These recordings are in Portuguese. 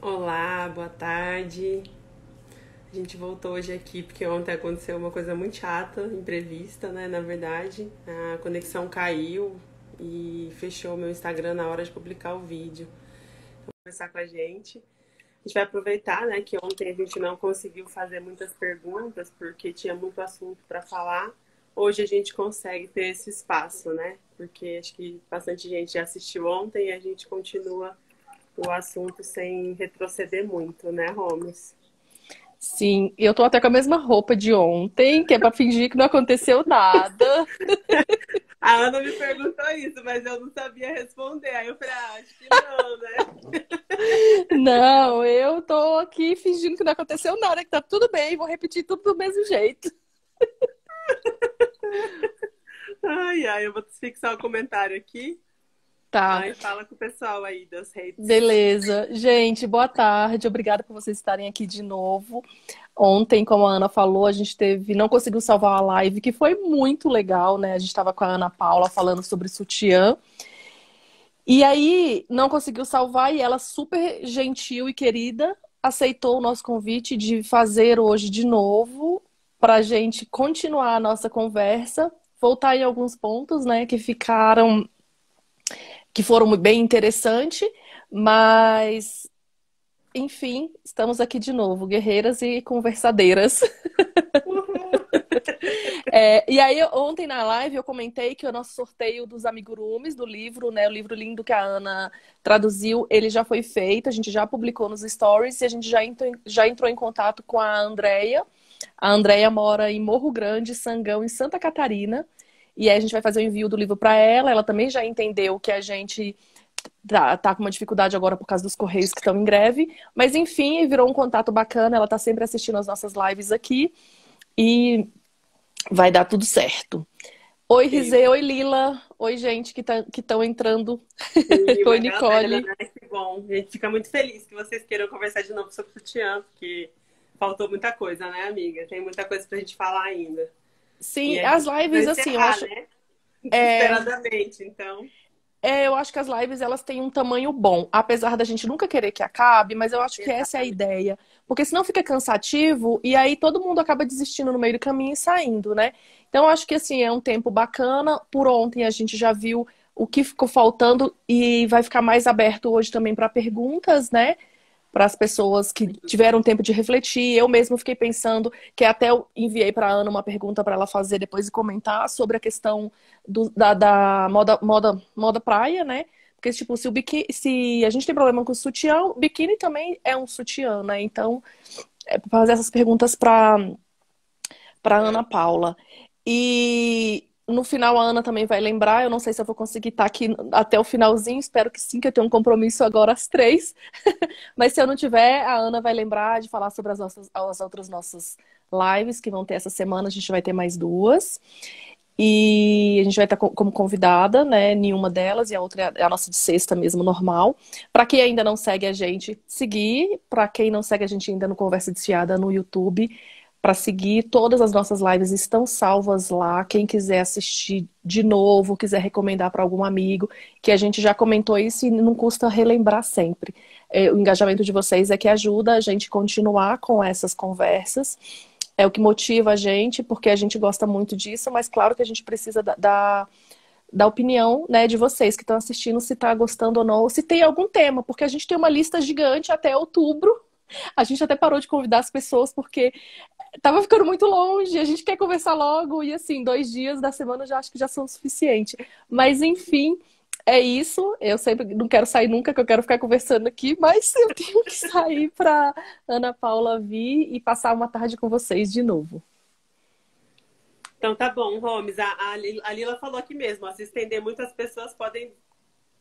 Olá, boa tarde. A gente voltou hoje aqui porque ontem aconteceu uma coisa muito chata, imprevista, né? Na verdade, a conexão caiu e fechou meu Instagram na hora de publicar o vídeo. Vou conversar com a gente. A gente vai aproveitar, né, que ontem a gente não conseguiu fazer muitas perguntas porque tinha muito assunto para falar. Hoje a gente consegue ter esse espaço, né? Porque acho que bastante gente já assistiu ontem e a gente continua o assunto sem retroceder muito, né, Holmes? Sim, eu tô até com a mesma roupa de ontem, que é pra fingir que não aconteceu nada. A Ana me perguntou isso, mas eu não sabia responder. Aí eu falei, acho que não, né? Não, eu tô aqui fingindo que não aconteceu nada, que tá tudo bem, vou repetir tudo do mesmo jeito. Ai, ai, eu vou fixar o comentário aqui. Tá, Ai, fala com o pessoal aí das redes. beleza. Gente, boa tarde. Obrigada por vocês estarem aqui de novo. Ontem, como a Ana falou, a gente não conseguiu salvar a live, que foi muito legal, né? A gente estava com a Ana Paula falando sobre sutiã. E aí, não conseguiu salvar e ela, super gentil e querida, aceitou o nosso convite de fazer hoje de novo, para a gente continuar a nossa conversa, voltar em alguns pontos, né, que foram bem interessantes, mas, enfim, estamos aqui de novo, guerreiras e conversadeiras. Uhul. E aí, ontem na live, eu comentei que o nosso sorteio dos amigurumis, do livro, né? O livro lindo que a Ana traduziu, ele já foi feito, a gente já publicou nos stories e a gente já entrou em contato com a Andrea. A Andrea mora em Morro Grande, Sangão, em Santa Catarina. E aí a gente vai fazer o envio do livro para ela. Ela também já entendeu que a gente tá com uma dificuldade agora por causa dos correios que estão em greve. Mas enfim, virou um contato bacana. Ela tá sempre assistindo as nossas lives aqui. E vai dar tudo certo. Oi, Rizê. Isso. Oi, Lila. Oi, gente que estão entrando. E Oi, uma galera, Nicole. né? Que bom. A gente fica muito feliz que vocês queiram conversar de novo sobre o sutiã, porque faltou muita coisa, né, amiga? Tem muita coisa pra gente falar ainda. E Sim, a as gente precisa lives, assim, eu encerrar, acho. né? É, Desesperadamente, então. eu acho que as lives elas têm um tamanho bom, apesar da gente nunca querer que acabe, mas eu acho que essa é a Exatamente. ideia. Porque senão fica cansativo e aí todo mundo acaba desistindo no meio do caminho e saindo, né? Então eu acho que assim é um tempo bacana. Por ontem a gente já viu o que ficou faltando e vai ficar mais aberto hoje também para perguntas, né? Para as pessoas que tiveram tempo de refletir. Eu mesmo fiquei pensando, que até eu enviei para a Ana uma pergunta para ela fazer depois e comentar sobre a questão da moda praia, né? Porque, tipo, se a gente tem problema com o sutiã, o biquíni também é um sutiã, né? Então, é pra fazer essas perguntas para Ana Paula. E no final a Ana também vai lembrar, eu não sei se eu vou conseguir estar aqui até o finalzinho, espero que sim, que eu tenho um compromisso agora às 3. Mas se eu não tiver, a Ana vai lembrar de falar sobre as outras nossas lives que vão ter essa semana, a gente vai ter mais duas. E a gente vai estar como convidada, né? Nenhuma delas, e a outra é a nossa de sexta mesmo, normal. Para quem ainda não segue a gente, seguir. Para quem não segue a gente ainda no Conversa Desfiada no YouTube, para seguir. Todas as nossas lives estão salvas lá. Quem quiser assistir de novo, quiser recomendar para algum amigo, que a gente já comentou isso e não custa relembrar sempre. O engajamento de vocês é que ajuda a gente continuar com essas conversas. É o que motiva a gente, porque a gente gosta muito disso, mas claro que a gente precisa da opinião, né, de vocês que estão assistindo, se está gostando ou não, ou se tem algum tema, porque a gente tem uma lista gigante até outubro. A gente até parou de convidar as pessoas porque tava ficando muito longe, a gente quer conversar logo, e assim, 2 dias da semana eu já acho que já são o suficiente. Mas enfim, é isso. Eu sempre não quero sair nunca, que eu quero ficar conversando aqui, mas eu tenho que sair para Ana Paula vir e passar uma tarde com vocês de novo. Então tá bom, Gomes. A Lila falou aqui mesmo, ó, se estender muito as pessoas podem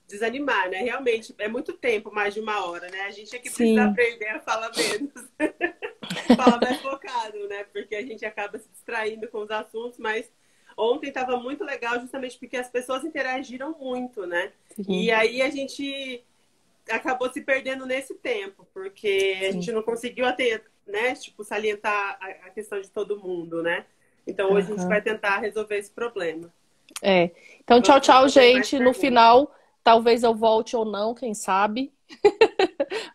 desanimar, né? Realmente é muito tempo, mais de uma hora, né? A gente aqui precisa Sim, aprender a falar menos, falar mais focado, né? Porque a gente acaba se distraindo com os assuntos, mas ontem estava muito legal justamente porque as pessoas interagiram muito, né? E sim, aí a gente acabou se perdendo nesse tempo, porque a gente sim. não conseguiu até, né, tipo, salientar a questão de todo mundo, né? Então hoje a gente vai Aham. tentar resolver esse problema. É. Então, tchau, Vamos tchau, responder mais gente. No perguntas. final, talvez eu volte ou não, quem sabe.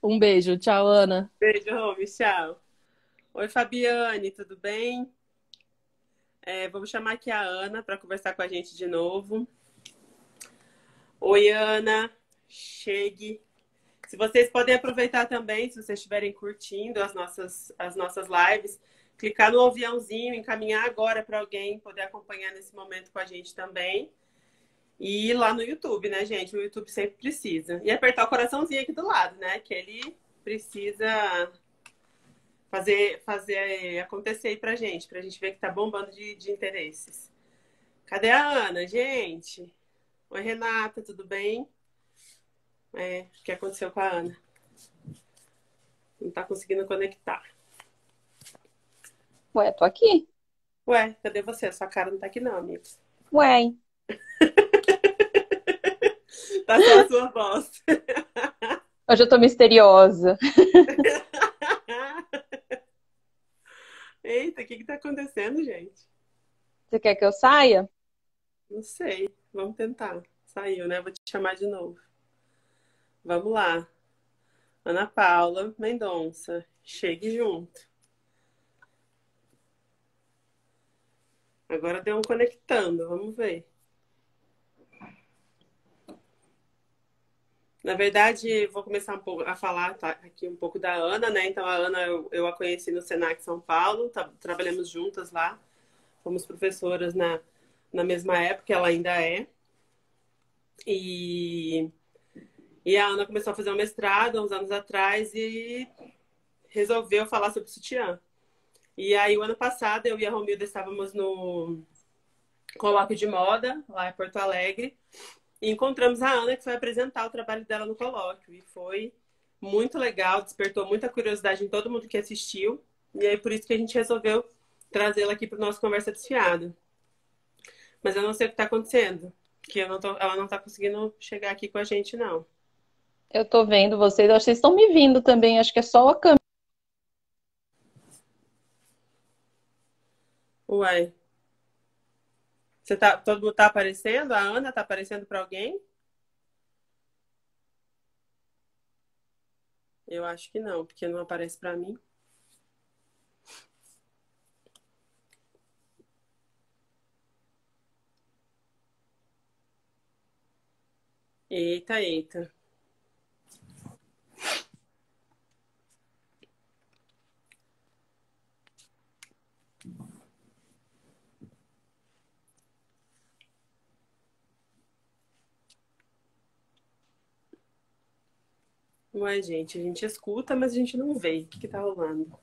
Um beijo. Tchau, Ana. Beijo, Rô, tchau. Oi, Fabiane, tudo bem? Vamos chamar aqui a Ana para conversar com a gente de novo. Oi, Ana, chegue. Se vocês podem aproveitar também, se vocês estiverem curtindo as nossas lives, clicar no aviãozinho, encaminhar agora para alguém poder acompanhar nesse momento com a gente também. E ir lá no YouTube, né, gente? O YouTube sempre precisa. E apertar o coraçãozinho aqui do lado, né? Que ele precisa fazer acontecer aí pra gente ver que tá bombando de interesses. Cadê a Ana, gente? Oi, Renata, tudo bem? O que aconteceu com a Ana? Não tá conseguindo conectar. Ué, tô aqui. Ué, cadê você? Sua cara não tá aqui não, amigos. Ué, Tá só a sua voz. hoje eu tô misteriosa. Eita, o que que tá acontecendo, gente? Você quer que eu saia? Não sei. Vamos tentar. Saiu, né? Vou te chamar de novo. Vamos lá. Ana Paula Mendonça. Chegue junto. Agora deu um conectando. Vamos ver. Na verdade, vou começar um pouco a falar aqui um pouco da Ana, né? Então, a Ana, eu a conheci no Senac São Paulo. Trabalhamos juntas lá. Fomos professoras na mesma época, ela ainda é. E a Ana começou a fazer um mestrado há uns anos atrás e resolveu falar sobre sutiã. E aí, o ano passado, eu e a Romilda estávamos no colóquio de moda, lá em Porto Alegre, e encontramos a Ana, que foi apresentar o trabalho dela no colóquio. E foi muito legal, despertou muita curiosidade em todo mundo que assistiu. E aí, por isso que a gente resolveu trazê-la aqui para o nosso Conversa Desfiada. Mas eu não sei o que está acontecendo, que ela não está conseguindo chegar aqui com a gente, não. Eu tô vendo vocês, acho que vocês estão me vindo também, acho que é só a câmera. Uai, todo mundo tá aparecendo? A Ana tá aparecendo para alguém? Eu acho que não, porque não aparece para mim. Eita, eita. Uai, gente, a gente escuta, mas a gente não vê o que tá rolando.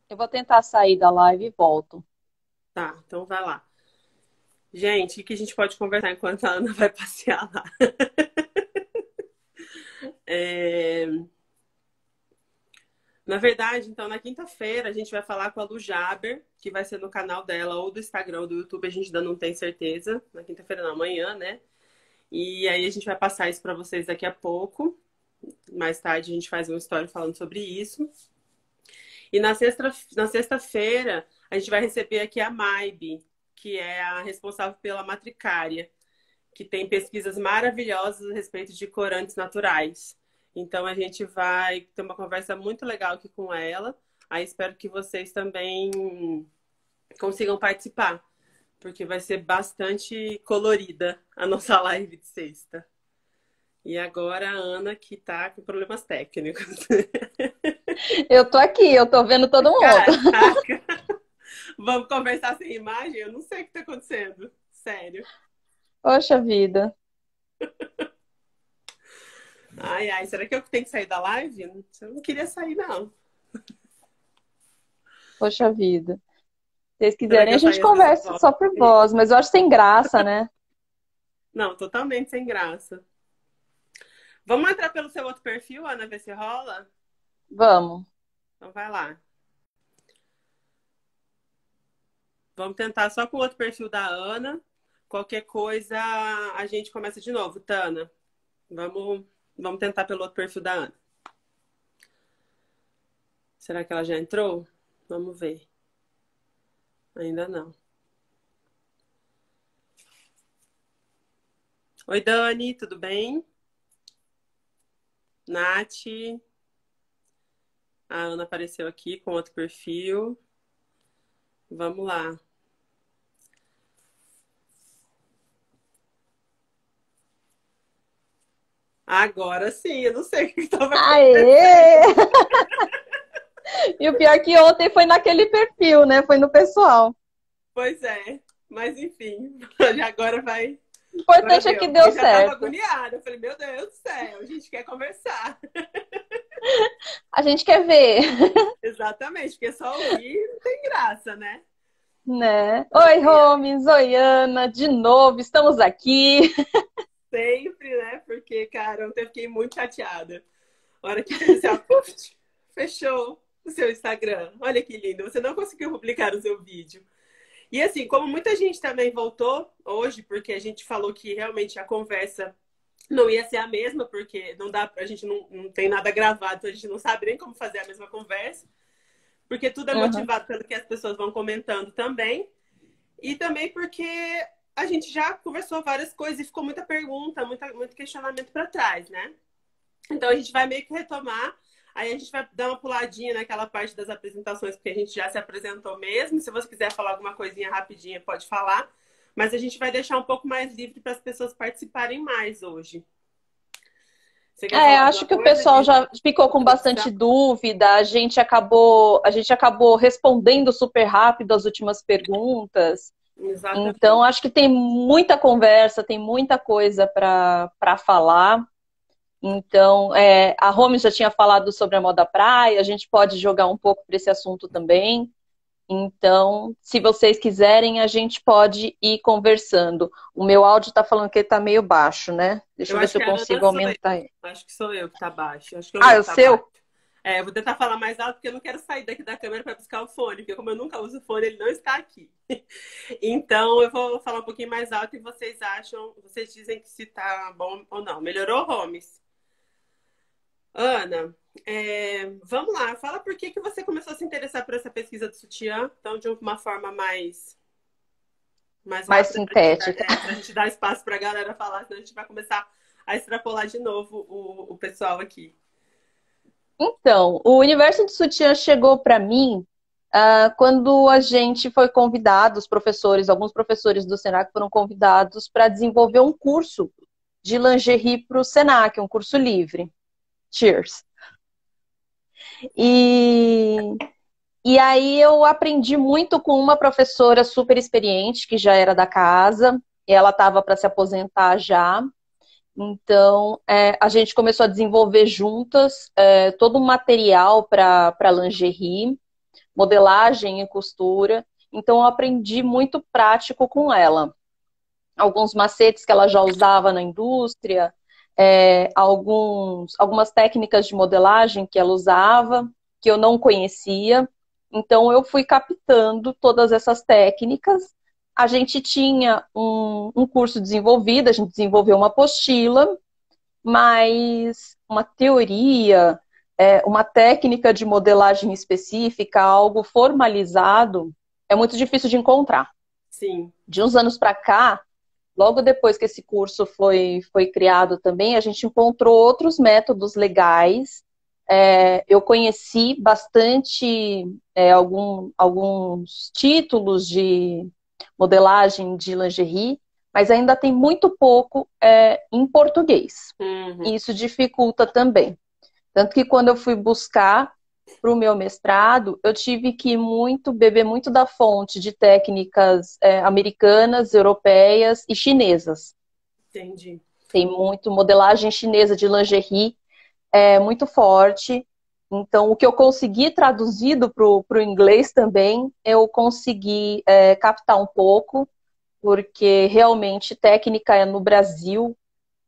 Eu vou tentar sair da live e volto. Tá, então vai lá. Gente, o que a gente pode conversar enquanto a Ana vai passear lá? É, Na verdade, então, na quinta-feira, a gente vai falar com a Lu Jaber, que vai ser no canal dela, ou do Instagram ou do YouTube, a gente ainda não tem certeza. Na quinta-feira, não, amanhã, né? E aí a gente vai passar isso para vocês daqui a pouco. Mais tarde a gente faz uma história falando sobre isso. E na sexta-feira, a gente vai receber aqui a Maibe, que é a responsável pela matricária, que tem pesquisas maravilhosas a respeito de corantes naturais. Então a gente vai ter uma conversa muito legal aqui com ela. Aí espero que vocês também consigam participar, porque vai ser bastante colorida a nossa live de sexta. E agora a Ana que tá com problemas técnicos. Eu tô aqui, eu tô vendo todo mundo. Caraca! Vamos conversar sem imagem? Eu não sei o que tá acontecendo. Sério. Poxa vida, Ai, ai, será que eu tenho que sair da live? Eu não queria sair, não. poxa vida. Se vocês Será que quiserem, a eu gente saio às vezes conversa volto? só por voz, mas eu acho sem graça, né? Não, totalmente sem graça. Vamos entrar pelo seu outro perfil, Ana, ver se rola? Vamos. Então vai lá. Vamos tentar só com o outro perfil da Ana. Qualquer coisa, a gente começa de novo, Tana. Vamos, vamos tentar pelo outro perfil da Ana. Será que ela já entrou? Vamos ver. Ainda não. Oi, Dani, tudo bem? Nath. A Ana apareceu aqui com outro perfil. Vamos lá. Agora sim, eu não sei o que estava Aê! acontecendo. E o pior é que ontem foi naquele perfil, né? Foi no pessoal. Pois é, mas enfim, agora vai. O Agora importante é que deu. deu Eu já estava certo. agoniada. Eu falei, meu Deus do céu, a gente quer conversar. A gente quer ver, Exatamente, porque só ouvir não tem graça, né? né? Oi, Romes, oi, Ana, de novo, estamos aqui. Sempre, né? Porque, cara, ontem eu fiquei muito chateada. A hora que fez assim, ó, puf, fechou o seu Instagram. Olha que lindo, você não conseguiu publicar o seu vídeo. E assim, como muita gente também voltou hoje, porque a gente falou que realmente a conversa não ia ser a mesma, porque não dá, a gente não tem nada gravado, então a gente não sabe nem como fazer a mesma conversa, porque tudo é Uhum. motivado pelo que as pessoas vão comentando também. E também porque a gente já conversou várias coisas e ficou muita pergunta, muito questionamento para trás, né? Então a gente vai meio que retomar. Aí a gente vai dar uma puladinha naquela parte das apresentações, porque a gente já se apresentou mesmo. Se você quiser falar alguma coisinha rapidinha, pode falar. Mas a gente vai deixar um pouco mais livre para as pessoas participarem mais hoje. Você quer É, falar alguma acho que o coisa pessoal de já ficou com introdução? bastante dúvida. A gente acabou respondendo super rápido as últimas perguntas. Então, Exatamente. acho que tem muita conversa, tem muita coisa para falar. Então, a Romy já tinha falado sobre a moda praia, a gente pode jogar um pouco para esse assunto também. Então, se vocês quiserem, a gente pode ir conversando. O meu áudio está falando que ele está meio baixo, né? Deixa Eu eu ver acho se que eu a Ana consigo sou eu. aumentar ele. Acho que sou eu que tá baixo. Acho que é o Ah, meu é o que tá baixo. seu? É, eu vou tentar falar mais alto porque eu não quero sair daqui da câmera para buscar o fone, porque como eu nunca uso o fone, ele não está aqui. Então eu vou falar um pouquinho mais alto e vocês acham, vocês dizem que se tá bom ou não. Melhorou, Holmes? Ana, vamos lá, fala por que que você começou a se interessar por essa pesquisa do sutiã, então de uma forma mais Mais rápida sintética. pra gente dar espaço para a galera falar, senão a gente vai começar a extrapolar de novo o pessoal aqui. Então, o universo de sutiã chegou para mim quando a gente foi convidado, os professores, alguns professores do Senac foram convidados para desenvolver um curso de lingerie para o Senac, um curso livre. Cheers. E, e aí eu aprendi muito com uma professora super experiente, que já era da casa, e ela estava para se aposentar já. Então, a gente começou a desenvolver juntas todo um material para lingerie, modelagem e costura. Então, eu aprendi muito prático com ela. Alguns macetes que ela já usava na indústria, algumas técnicas de modelagem que ela usava, que eu não conhecia. Então, eu fui captando todas essas técnicas. A gente tinha um curso desenvolvido, a gente desenvolveu uma apostila, mas uma teoria, uma técnica de modelagem específica, algo formalizado, é muito difícil de encontrar. Sim. De uns anos para cá, logo depois que esse curso foi criado também, a gente encontrou outros métodos legais. Eu conheci bastante alguns títulos de modelagem de lingerie, mas ainda tem muito pouco em português. Uhum. E isso dificulta também. Tanto que quando eu fui buscar para o meu mestrado, eu tive que beber muito da fonte de técnicas americanas, europeias e chinesas. Entendi. Tem muito modelagem chinesa de lingerie, muito forte. Então, o que eu consegui traduzido para o inglês também, eu consegui captar um pouco, porque realmente técnica no Brasil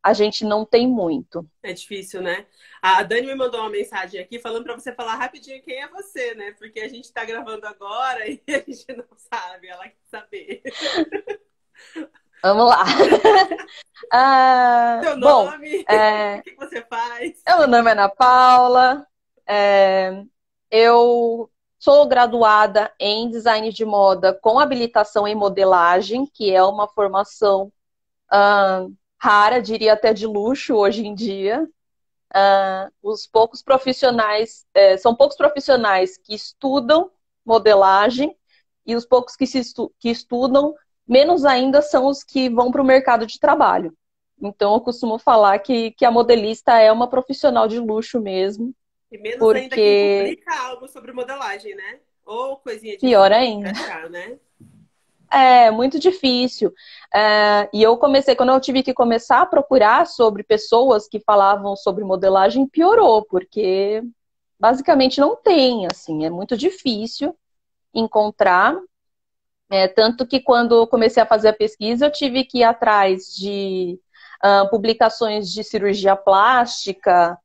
a gente não tem muito. É difícil, né? A Dani me mandou uma mensagem aqui falando para você falar rapidinho quem é você, né? Porque a gente tá gravando agora e a gente não sabe, ela quer saber. Vamos lá. Seu Bom, nome, o que você faz? meu nome é Ana Paula, eu sou graduada em design de moda com habilitação em modelagem, que é uma formação rara, diria até de luxo hoje em dia. os poucos profissionais, são poucos profissionais que estudam modelagem e os poucos que estudam, menos ainda são os que vão para o mercado de trabalho. Então, eu costumo falar que a modelista é uma profissional de luxo mesmo, E menos ainda quem porque publica algo sobre modelagem, né? Ou coisinha de pior fora ainda. pra achar, né? É muito difícil. E eu comecei, quando eu tive que começar a procurar sobre pessoas que falavam sobre modelagem, piorou, porque basicamente não tem, assim, é muito difícil encontrar. Tanto que quando eu comecei a fazer a pesquisa, eu tive que ir atrás de publicações de cirurgia plástica,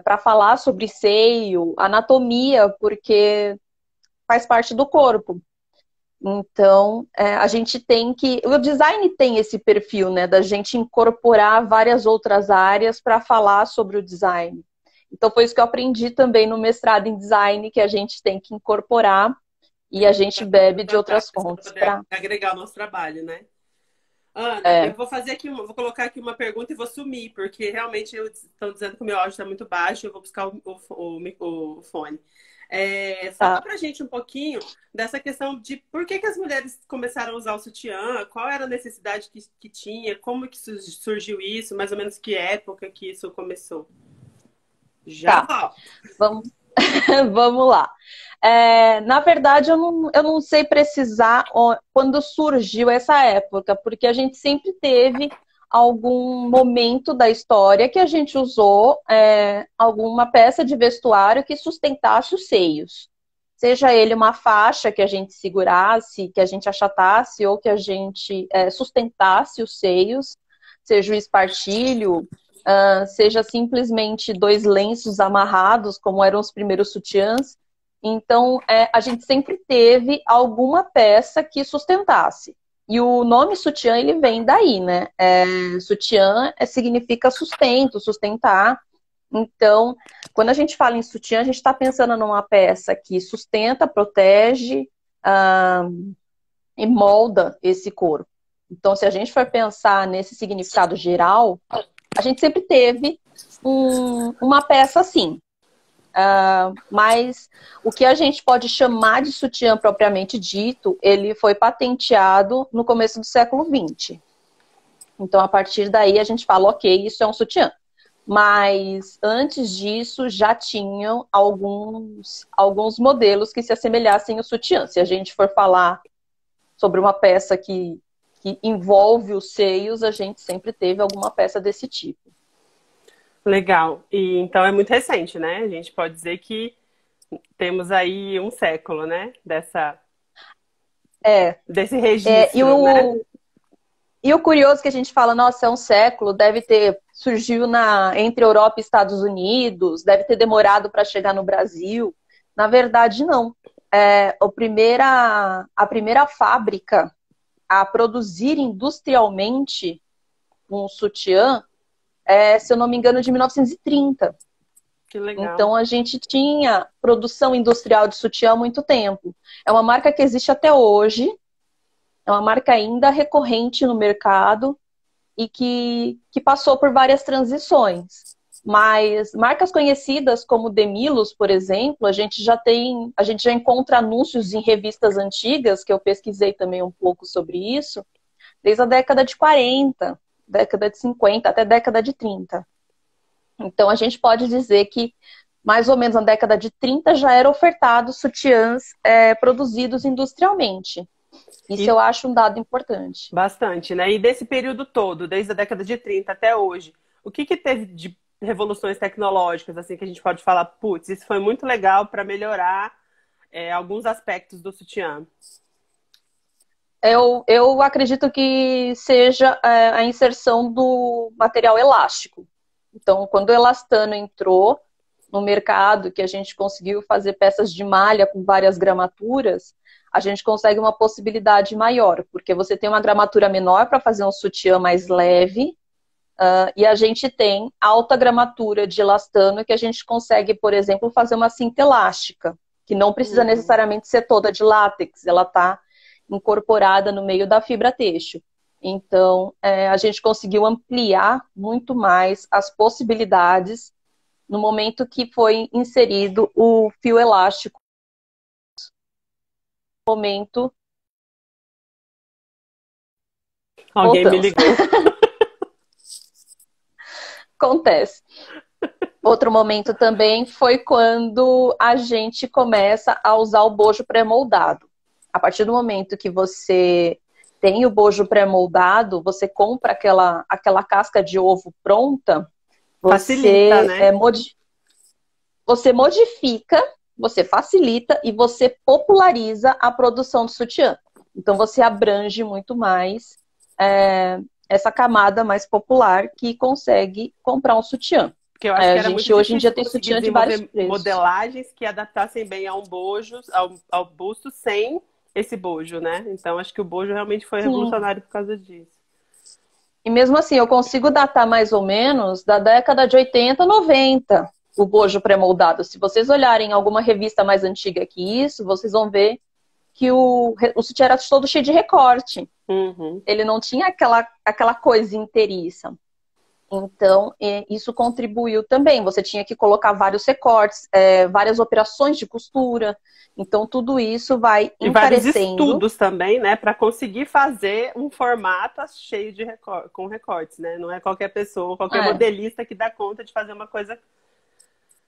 para falar sobre seio, anatomia, porque faz parte do corpo. Então, a gente tem que. O design tem esse perfil, né, da gente incorporar várias outras áreas para falar sobre o design. Então, foi isso que eu aprendi também no mestrado em design, que a gente tem que incorporar e a gente bebe de outras Para fontes. poder agregar o nosso trabalho, né? Ana, eu É, vou fazer aqui, vou colocar aqui uma pergunta e vou sumir, porque realmente estão dizendo que o meu áudio está muito baixo, eu vou buscar o fone. Fala tá. pra gente um pouquinho dessa questão de por que as mulheres começaram a usar o sutiã, qual era a necessidade que tinha, como que surgiu isso, mais ou menos que época que isso começou. Já Tá. volto. Vamos, vamos lá. Na verdade, eu não sei precisar quando surgiu essa época, porque a gente sempre teve algum momento da história que a gente usou alguma peça de vestuário que sustentasse os seios. Seja ele uma faixa que a gente segurasse, que a gente achatasse, ou que a gente sustentasse os seios, seja o espartilho, seja simplesmente dois lenços amarrados, como eram os primeiros sutiãs. Então, a gente sempre teve alguma peça que sustentasse. E o nome sutiã, ele vem daí, né? Sutiã significa sustento, sustentar. Então, quando a gente fala em sutiã, a gente está pensando numa peça que sustenta, protege, ah, e molda esse corpo. Então, se a gente for pensar nesse significado geral, a gente sempre teve uma peça assim. Mas o que a gente pode chamar de sutiã propriamente dito, ele foi patenteado no começo do século XX. Então, a partir daí, a gente fala, ok, isso é um sutiã. Mas antes disso, já tinham alguns modelos que se assemelhassem ao sutiã. Se a gente for falar sobre uma peça que envolve os seios, a gente sempre teve alguma peça desse tipo. Legal. E então é muito recente, né? A gente pode dizer que temos aí um século, né? Desse E registro, né? o curioso que a gente fala, nossa, é um século, surgiu entre Europa e Estados Unidos, deve ter demorado para chegar no Brasil. Na verdade, não. A primeira fábrica a produzir industrialmente um sutiã se eu não me engano, de 1930. Que legal. Então, a gente tinha produção industrial de sutiã há muito tempo. É uma marca que existe até hoje, é uma marca ainda recorrente no mercado e que passou por várias transições. Mas marcas conhecidas como Demilos, por exemplo, a gente já encontra anúncios em revistas antigas, que eu pesquisei também um pouco sobre isso, desde a década de 40, década de 50 até década de 30. Então, a gente pode dizer que mais ou menos na década de 30 já eram ofertados sutiãs produzidos industrialmente. Isso eu acho um dado importante. Bastante, né? E desse período todo, desde a década de 30 até hoje, o que teve de revoluções tecnológicas, assim, que a gente pode falar, putz, isso foi muito legal para melhorar alguns aspectos do sutiã? Eu acredito que seja a inserção do material elástico. Então, quando o elastano entrou no mercado, que a gente conseguiu fazer peças de malha com várias gramaturas, a gente consegue uma possibilidade maior, porque você tem uma gramatura menor para fazer um sutiã mais leve, e a gente tem alta gramatura de elastano que a gente consegue, por exemplo, fazer uma cinta elástica, que não precisa necessariamente ser toda de látex, ela está incorporada no meio da fibra têxtil. Então, a gente conseguiu ampliar muito mais as possibilidades no momento que foi inserido o fio elástico. No momento, Alguém me voltamos. ligou. Acontece. Outro momento também foi quando a gente começa a usar o bojo pré-moldado. A partir do momento que você tem o bojo pré-moldado, você compra aquela casca de ovo pronta, Facilita, né? Você modifica, você facilita e você populariza a produção do sutiã. Então você abrange muito mais essa camada mais popular que consegue comprar um sutiã. Porque eu acho que A era muito gente hoje em dia difícil tem conseguir sutiã de vários desenvolver preços. modelagens que adaptassem bem a um bojo, ao busto, sem esse bojo, né? Então, acho que o bojo realmente foi Sim. revolucionário por causa disso. E mesmo assim, eu consigo datar mais ou menos da década de 80, 90, o bojo pré-moldado. Se vocês olharem alguma revista mais antiga que isso, vocês vão ver que o sutiã era todo cheio de recorte. Uhum. Ele não tinha aquela coisa inteiriça. Então, isso contribuiu também. Você tinha que colocar vários recortes, várias operações de costura. Então, tudo isso vai E vários encarecendo. estudos também, né? Para conseguir fazer um formato cheio de com recortes, né? Não é qualquer pessoa, qualquer modelista que dá conta de fazer uma coisa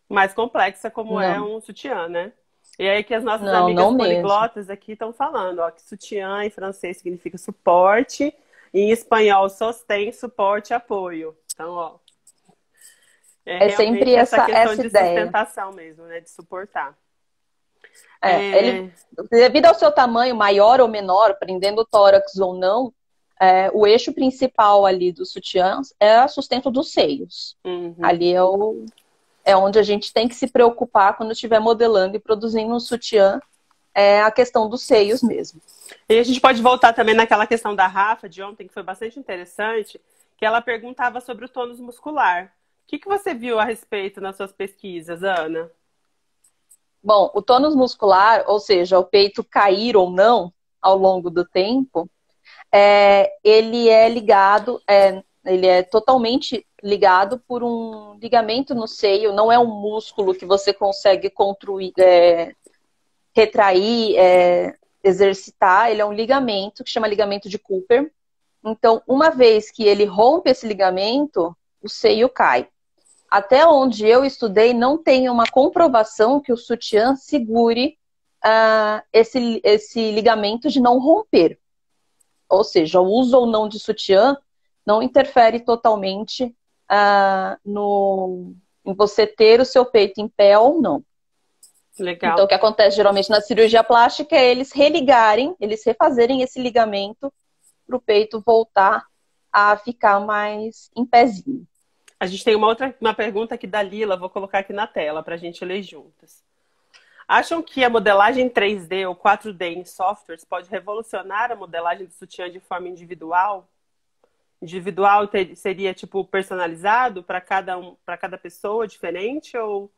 mais complexa como é Não, um sutiã, né? E aí que as nossas não, amigas não mesmo. poliglotas aqui estão falando, ó, que sutiã em francês significa suporte, e em espanhol sostém, suporte, apoio. Então, ó, é É sempre realmente essa questão essa de ideia. sustentação mesmo, né? De suportar. Ele, É... devido ao seu tamanho maior ou menor, prendendo o tórax ou não, o eixo principal ali dos sutiãs é o sustento dos seios. Uhum. Ali é onde a gente tem que se preocupar quando estiver modelando e produzindo um sutiã, é a questão dos seios mesmo. E a gente pode voltar também naquela questão da Rafa de ontem, que foi bastante interessante, que ela perguntava sobre o tônus muscular. O que você viu a respeito nas suas pesquisas, Ana? Bom, o tônus muscular, ou seja, o peito cair ou não ao longo do tempo, ele é ligado, ele é totalmente ligado por um ligamento no seio, não é um músculo que você consegue retrair, exercitar, ele é um ligamento que chama ligamento de Cooper. Então, uma vez que ele rompe esse ligamento, o seio cai. Até onde eu estudei, não tem uma comprovação que o sutiã segure esse ligamento de não romper. Ou seja, o uso ou não de sutiã não interfere totalmente em você ter o seu peito em pé ou não. Legal. Então, o que acontece geralmente na cirurgia plástica é eles refazerem esse ligamento para o peito voltar a ficar mais em pezinho. A gente tem uma pergunta aqui da Lila, vou colocar aqui na tela para a gente ler juntas. Acham que a modelagem 3D ou 4D em softwares pode revolucionar a modelagem do sutiã de forma individual? Individual seria tipo personalizado para cada pessoa diferente? Ou o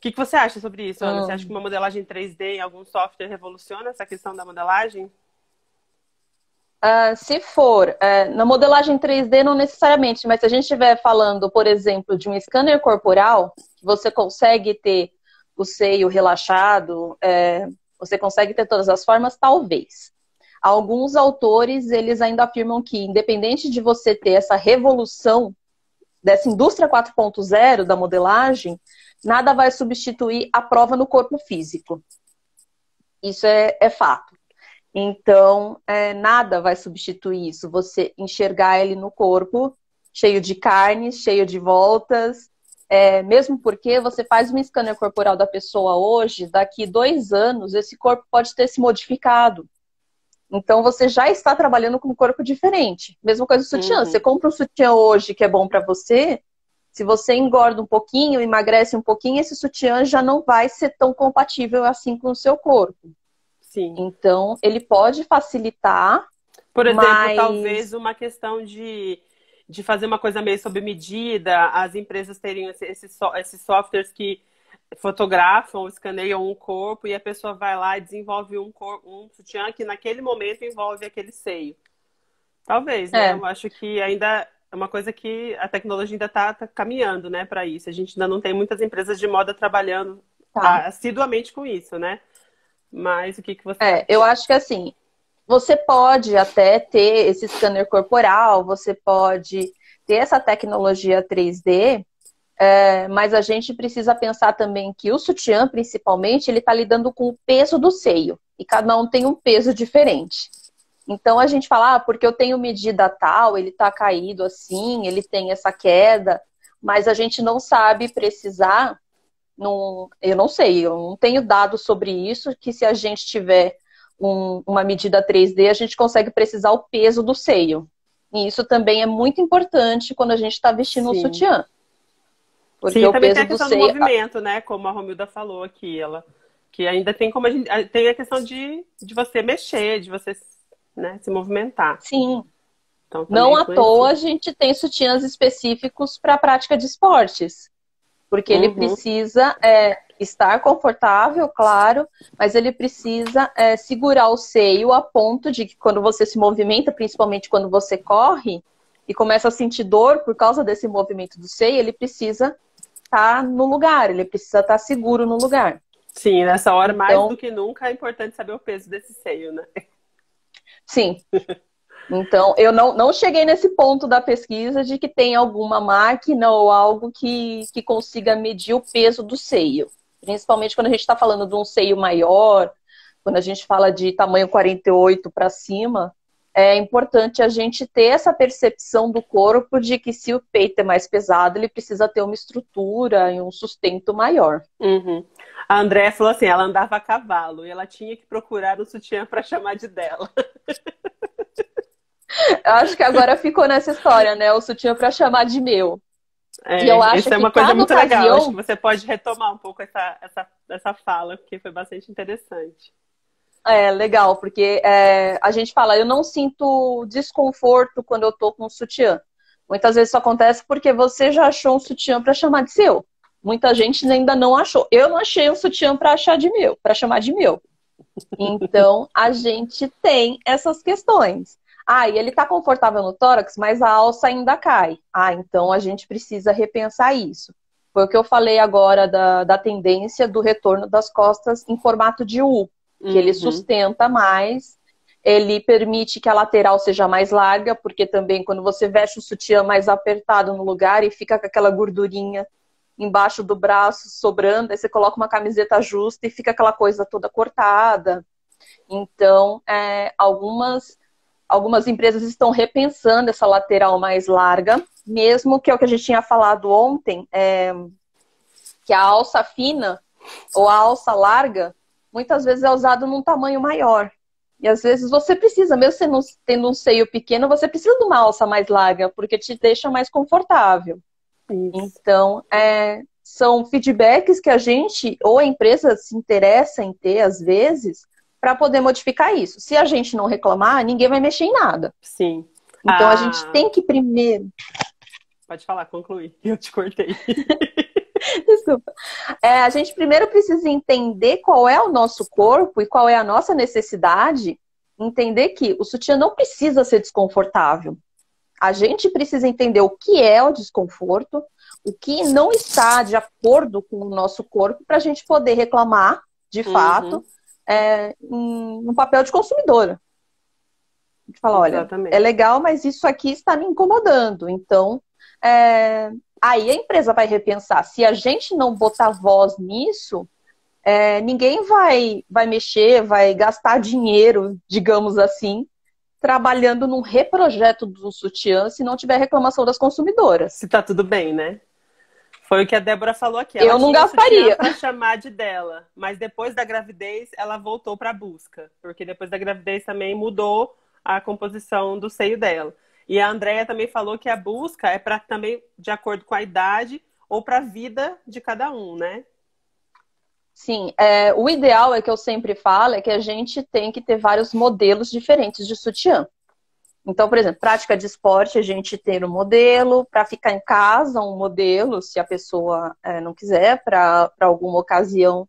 que você acha sobre isso, Ana? Você acha que uma modelagem 3D em algum software revoluciona essa questão da modelagem? Se for na modelagem 3D, não necessariamente, mas se a gente estiver falando, por exemplo, de um scanner corporal, que você consegue ter o seio relaxado, você consegue ter todas as formas, talvez. Alguns autores, eles ainda afirmam que, independente de você ter essa revolução dessa indústria 4.0 da modelagem, nada vai substituir a prova no corpo físico. Isso é fato. Então, nada vai substituir isso. Você enxergar ele no corpo, cheio de carnes, cheio de voltas. Mesmo porque você faz um scanner corporal da pessoa hoje, daqui 2 anos, esse corpo pode ter se modificado. Então, você já está trabalhando com um corpo diferente. Mesma coisa do sutiã. Você compra um sutiã hoje que é bom para você, se você engorda um pouquinho, emagrece um pouquinho, esse sutiã já não vai ser tão compatível assim com o seu corpo. Sim. Então, ele pode facilitar. Por exemplo, talvez uma questão de fazer uma coisa meio sob medida, as empresas terem esses softwares que fotografam, escaneiam um corpo e a pessoa vai lá e desenvolve um sutiã que naquele momento envolve aquele seio. Talvez, né? Eu acho que ainda é uma coisa que a tecnologia ainda está caminhando, né, para isso. A gente ainda não tem muitas empresas de moda trabalhando Tá. assiduamente com isso, né? Mas o que você Eu acha? acho que assim, você pode até ter esse scanner corporal, você pode ter essa tecnologia 3D, mas a gente precisa pensar também que o sutiã, principalmente, ele está lidando com o peso do seio. E cada um tem um peso diferente. Então a gente fala, porque eu tenho medida tal, ele está caído assim, ele tem essa queda, mas a gente não sabe precisar, eu não sei, eu não tenho dados sobre isso, que se a gente tiver uma medida 3D, a gente consegue precisar o peso do seio. E isso também é muito importante quando a gente está vestindo um Sim. sutiã. Porque Sim, o também tem peso a do questão do seio. movimento, né? Como a Romilda falou aqui, ela que ainda tem como tem a questão de você mexer, de você, né, se movimentar. Sim, Então também não à toa influencia. a gente tem sutiãs específicos para a prática de esportes. Porque ele Uhum. precisa estar confortável, claro, mas ele precisa segurar o seio a ponto de que quando você se movimenta, principalmente quando você corre, e começa a sentir dor por causa desse movimento do seio, ele precisa estar no lugar, ele precisa estar seguro no lugar. Sim, nessa hora, mais do Então, que nunca, é importante saber o peso desse seio, né? sim. Então, eu não cheguei nesse ponto da pesquisa de que tem alguma máquina ou algo que consiga medir o peso do seio. Principalmente quando a gente está falando de um seio maior, quando a gente fala de tamanho 48 para cima, é importante a gente ter essa percepção do corpo de que se o peito é mais pesado, ele precisa ter uma estrutura e um sustento maior. Uhum. A Andréa falou assim, ela andava a cavalo e ela tinha que procurar um sutiã para chamar de dela. Eu acho que agora ficou nessa história, né? O sutiã para chamar de meu. E eu Isso acho é que uma coisa cada muito legal. Acho que ocasião. você pode retomar um pouco essa fala, porque foi bastante interessante. É legal, porque a gente fala, eu não sinto desconforto quando eu tô com um sutiã. Muitas vezes isso acontece porque você já achou um sutiã para chamar de seu. Muita gente ainda não achou. Eu não achei um sutiã para achar de meu, para chamar de meu. Então, a gente tem essas questões. Ah, e ele tá confortável no tórax, mas a alça ainda cai. Ah, então a gente precisa repensar isso. Foi o que eu falei agora da tendência do retorno das costas em formato de U, que ele Uhum. sustenta mais, ele permite que a lateral seja mais larga, porque também quando você veste o sutiã mais apertado no lugar e fica com aquela gordurinha embaixo do braço sobrando, aí você coloca uma camiseta justa e fica aquela coisa toda cortada. Então, algumas empresas estão repensando essa lateral mais larga, mesmo que é o que a gente tinha falado ontem, que a alça fina ou a alça larga, muitas vezes é usado num tamanho maior. E às vezes você precisa, mesmo você não tendo um seio pequeno, você precisa de uma alça mais larga, porque te deixa mais confortável. Isso. Então, são feedbacks que a gente ou a empresa se interessa em ter, às vezes, para poder modificar isso. Se a gente não reclamar, ninguém vai mexer em nada. Sim. Então, a gente tem que primeiro. Pode falar, concluir. Eu te cortei. Desculpa. A gente primeiro precisa entender qual é o nosso corpo e qual é a nossa necessidade. Entender que o sutiã não precisa ser desconfortável. A gente precisa entender o que é o desconforto, o que não está de acordo com o nosso corpo, para a gente poder reclamar, de fato, no papel de consumidora. A gente fala, olha, é Exatamente. legal, mas isso aqui está me incomodando. Então, aí a empresa vai repensar. Se a gente não botar voz nisso, ninguém vai mexer, vai gastar dinheiro, digamos assim, trabalhando num reprojeto do sutiã se não tiver reclamação das consumidoras. Se tá tudo bem, né? Foi o que a Débora falou aqui. Ela Eu não tinha um sutiã gastaria. para chamar de dela, mas depois da gravidez ela voltou para a busca, porque depois da gravidez também mudou a composição do seio dela. E a Andrea também falou que a busca é para também de acordo com a idade ou para a vida de cada um, né? Sim, o ideal é que eu sempre falo é que a gente tem que ter vários modelos diferentes de sutiã. Então, por exemplo, prática de esporte, a gente tem um modelo, para ficar em casa, um modelo, se a pessoa não quiser, para alguma ocasião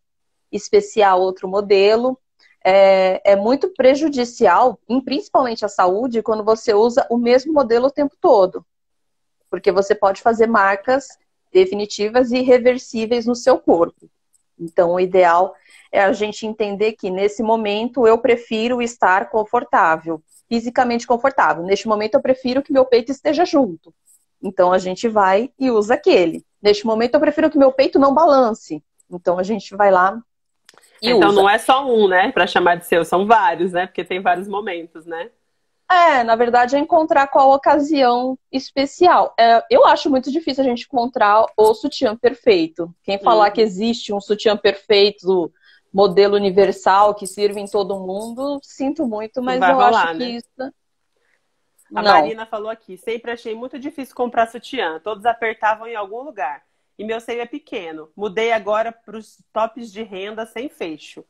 especial, outro modelo. É muito prejudicial, principalmente à saúde, quando você usa o mesmo modelo o tempo todo. Porque você pode fazer marcas definitivas e reversíveis no seu corpo. Então, o ideal é a gente entender que, nesse momento, eu prefiro estar confortável, fisicamente confortável. Neste momento, eu prefiro que meu peito esteja junto. Então, a gente vai e usa aquele. Neste momento, eu prefiro que meu peito não balance. Então, a gente vai lá e Então, usa. não é só um, né? Pra chamar de seu, são vários, né? Porque tem vários momentos, né? Na verdade, é encontrar qual ocasião especial. Eu acho muito difícil a gente encontrar o sutiã perfeito. Quem falar que existe um sutiã perfeito, modelo universal, que sirva em todo mundo, sinto muito, Não mas vai eu rolar, acho que né? isso... A Não, Marina falou aqui, sempre achei muito difícil comprar sutiã, todos apertavam em algum lugar. E meu seio é pequeno. Mudei agora para os tops de renda sem fecho.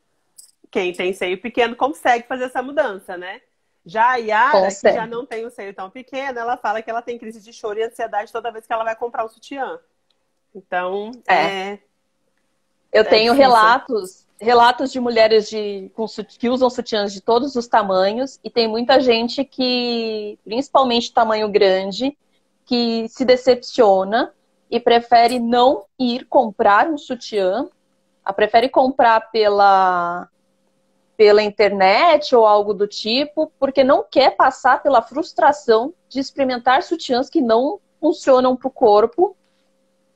Quem tem seio pequeno consegue fazer essa mudança, né? Já a Yara, que já consegue. não tem um seio tão pequeno, ela fala que ela tem crise de choro e ansiedade toda vez que ela vai comprar um sutiã. Então, É. é Eu tenho difícil. relatos de mulheres que usam sutiãs de todos os tamanhos, e tem muita gente que, principalmente tamanho grande, que se decepciona e prefere não ir comprar um sutiã, prefere comprar pela internet ou algo do tipo, porque não quer passar pela frustração de experimentar sutiãs que não funcionam para o corpo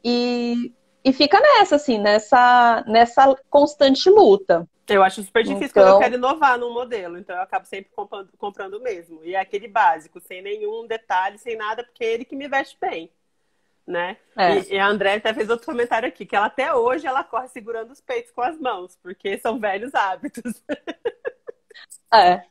e fica nessa, assim, nessa constante luta. Eu acho super difícil quando eu Então, quero inovar num modelo, então eu acabo sempre comprando o mesmo. E é aquele básico, sem nenhum detalhe, sem nada, porque é ele que me veste bem, né? é, E a André até fez outro comentário aqui, que ela até hoje ela corre segurando os peitos com as mãos, porque são velhos hábitos. é.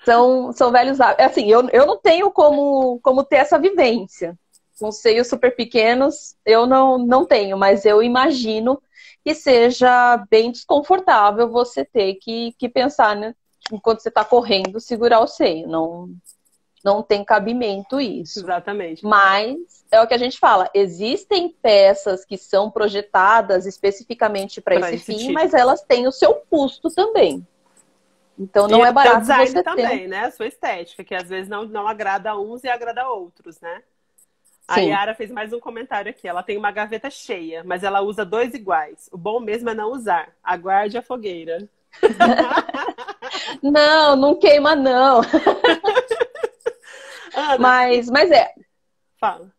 São velhos hábitos. Assim, eu não tenho como ter essa vivência. Com seios super pequenos, eu não tenho, mas eu imagino que seja bem desconfortável você ter que pensar, né, enquanto você está correndo, segurar o seio. Não tem cabimento isso. Exatamente. Mas é o que a gente fala, existem peças que são projetadas especificamente para Pra esse esse fim, tipo. mas elas têm o seu custo também. Então não E é o teu barato design você ter também, né? A sua estética, que às vezes não agrada a uns e agrada a outros, né? A Sim. Yara fez mais um comentário aqui. Ela tem uma gaveta cheia, mas ela usa dois iguais. O bom mesmo é não usar. Aguarde a fogueira. Não queima não. Ana, Mas fala.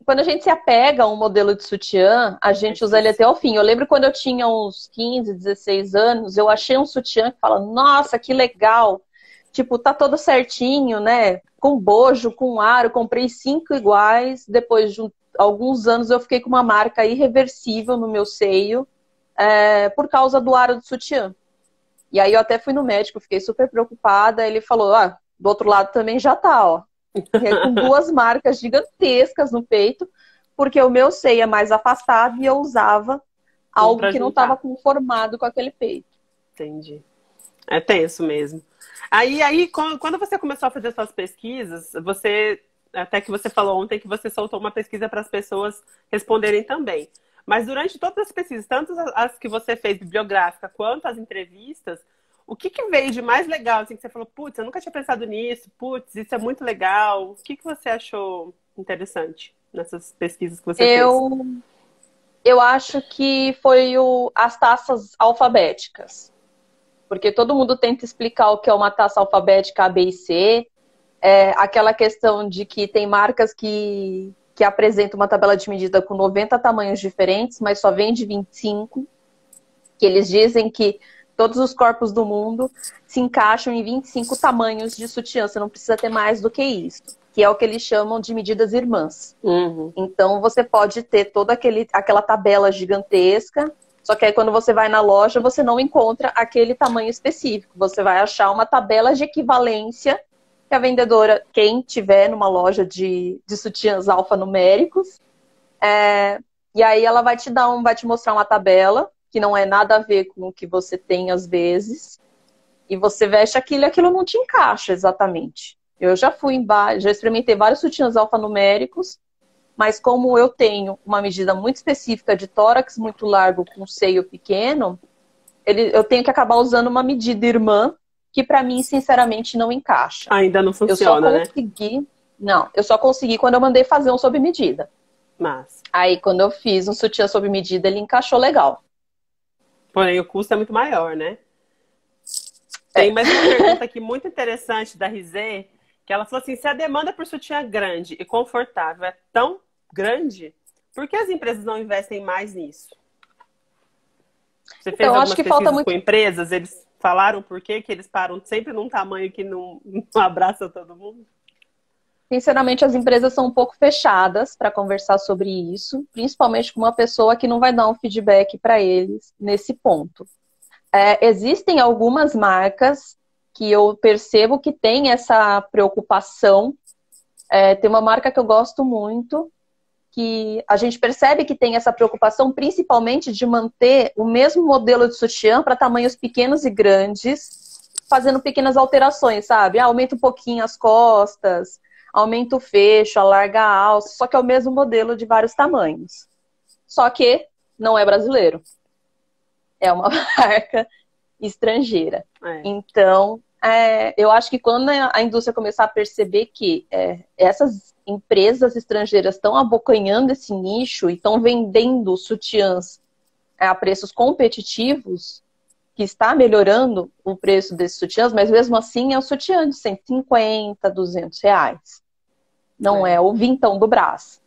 quando a gente se apega a um modelo de sutiã, a É gente usa ele difícil. até o fim. Eu lembro quando eu tinha uns 15, 16 anos, eu achei um sutiã que fala, nossa, que legal. Tipo, tá todo certinho, né? Com bojo, com aro, comprei 5 iguais. Depois de alguns anos eu fiquei com uma marca irreversível no meu seio, por causa do aro do sutiã. E aí eu até fui no médico, fiquei super preocupada. Ele falou, do outro lado também já tá, ó. Com 2 marcas gigantescas no peito, porque o meu seio é mais afastado e eu usava Um algo pra que não estava juntar. conformado com aquele peito. Entendi. É tenso mesmo. Aí, quando você começou a fazer suas pesquisas, até que você falou ontem que você soltou uma pesquisa para as pessoas responderem também. Mas durante todas as pesquisas, tanto as que você fez bibliográfica quanto as entrevistas, o que veio de mais legal, assim, que você falou, putz, eu nunca tinha pensado nisso, putz, isso é muito legal. O que você achou interessante nessas pesquisas que você fez? Eu acho que foi as taças alfabéticas. Porque todo mundo tenta explicar o que é uma taça alfabética A, B e C. Aquela questão de que tem marcas que apresentam uma tabela de medida com 90 tamanhos diferentes, mas só vende 25. Que eles dizem que todos os corpos do mundo se encaixam em 25 tamanhos de sutiã. Você não precisa ter mais do que isso. Que é o que eles chamam de medidas irmãs. Uhum. Então, você pode ter toda aquela tabela gigantesca, só que aí quando você vai na loja, você não encontra aquele tamanho específico. Você vai achar uma tabela de equivalência que a vendedora, quem tiver numa loja de sutiãs alfanuméricos, e aí ela vai te mostrar uma tabela que não é nada a ver com o que você tem às vezes, e você veste aquilo e aquilo não te encaixa exatamente. Eu já já experimentei vários sutiãs alfanuméricos, mas como eu tenho uma medida muito específica de tórax muito largo com seio pequeno, eu tenho que acabar usando uma medida irmã que para mim, sinceramente, não encaixa. Ainda não Eu só funciona, né? consegui... Não, eu só consegui quando eu mandei fazer um sob medida. Mas, Aí, quando eu fiz um sutiã sob medida, ele encaixou legal. porém, o custo é muito maior, né? É. Tem mais uma pergunta aqui muito interessante da Rizê, que ela falou assim, se a demanda por sutiã grande e confortável é tão grande, por que as empresas não investem mais nisso? Você fez Então, eu algumas acho que falta pesquisas muito. com empresas, eles falaram por quê que eles param sempre num tamanho que não abraça todo mundo? Sinceramente, as empresas são um pouco fechadas para conversar sobre isso, principalmente com uma pessoa que não vai dar um feedback para eles nesse ponto. Existem algumas marcas que eu percebo que tem essa preocupação. Tem uma marca que eu gosto muito, que a gente percebe que tem essa preocupação principalmente de manter o mesmo modelo de sutiã para tamanhos pequenos e grandes, fazendo pequenas alterações, sabe? Aumenta um pouquinho as costas, aumenta o fecho, alarga a alça, só que é o mesmo modelo de vários tamanhos. Só que não é brasileiro. É uma marca estrangeira. Então, eu acho que quando a indústria começar a perceber que essas empresas estrangeiras estão abocanhando esse nicho e estão vendendo sutiãs a preços competitivos, que está melhorando o preço desses sutiãs, mas mesmo assim é um sutiã de 150, R$ 200. Não é o vintão do Brás.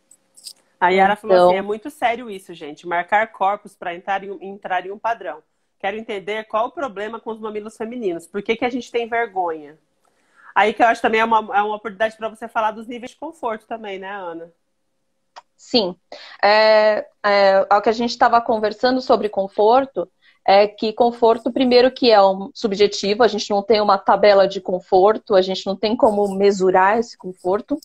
A Yara falou assim, é muito sério isso, gente. Marcar corpos para entrar em um padrão. Quero entender qual o problema com os mamilos femininos. Por que a gente tem vergonha? Aí que eu acho também é uma oportunidade para você falar dos níveis de conforto também, né, Ana? Sim. Ao que a gente estava conversando sobre conforto, é que conforto, primeiro que é um subjetivo, a gente não tem uma tabela de conforto, a gente não tem como mesurar esse conforto.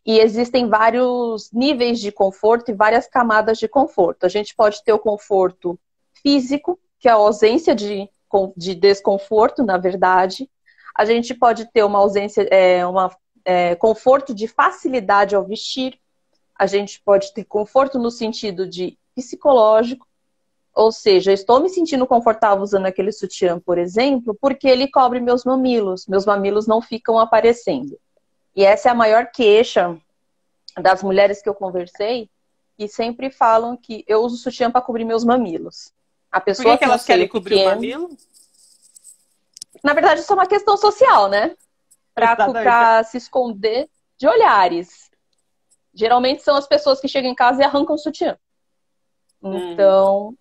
E existem vários níveis de conforto e várias camadas de conforto. A gente pode ter o conforto físico, que é a ausência de desconforto, na verdade. A gente pode ter uma ausência, conforto de facilidade ao vestir. A gente pode ter conforto no sentido de psicológico, ou seja, estou me sentindo confortável usando aquele sutiã, por exemplo, porque ele cobre meus mamilos não ficam aparecendo. E essa é a maior queixa das mulheres que eu conversei, que sempre falam que eu uso sutiã para cobrir meus mamilos. A pessoa Por que elas querem cobrir o mamilo? Na verdade, isso é uma questão social, né? Para se esconder de olhares. Geralmente são as pessoas que chegam em casa e arrancam o sutiã. Então,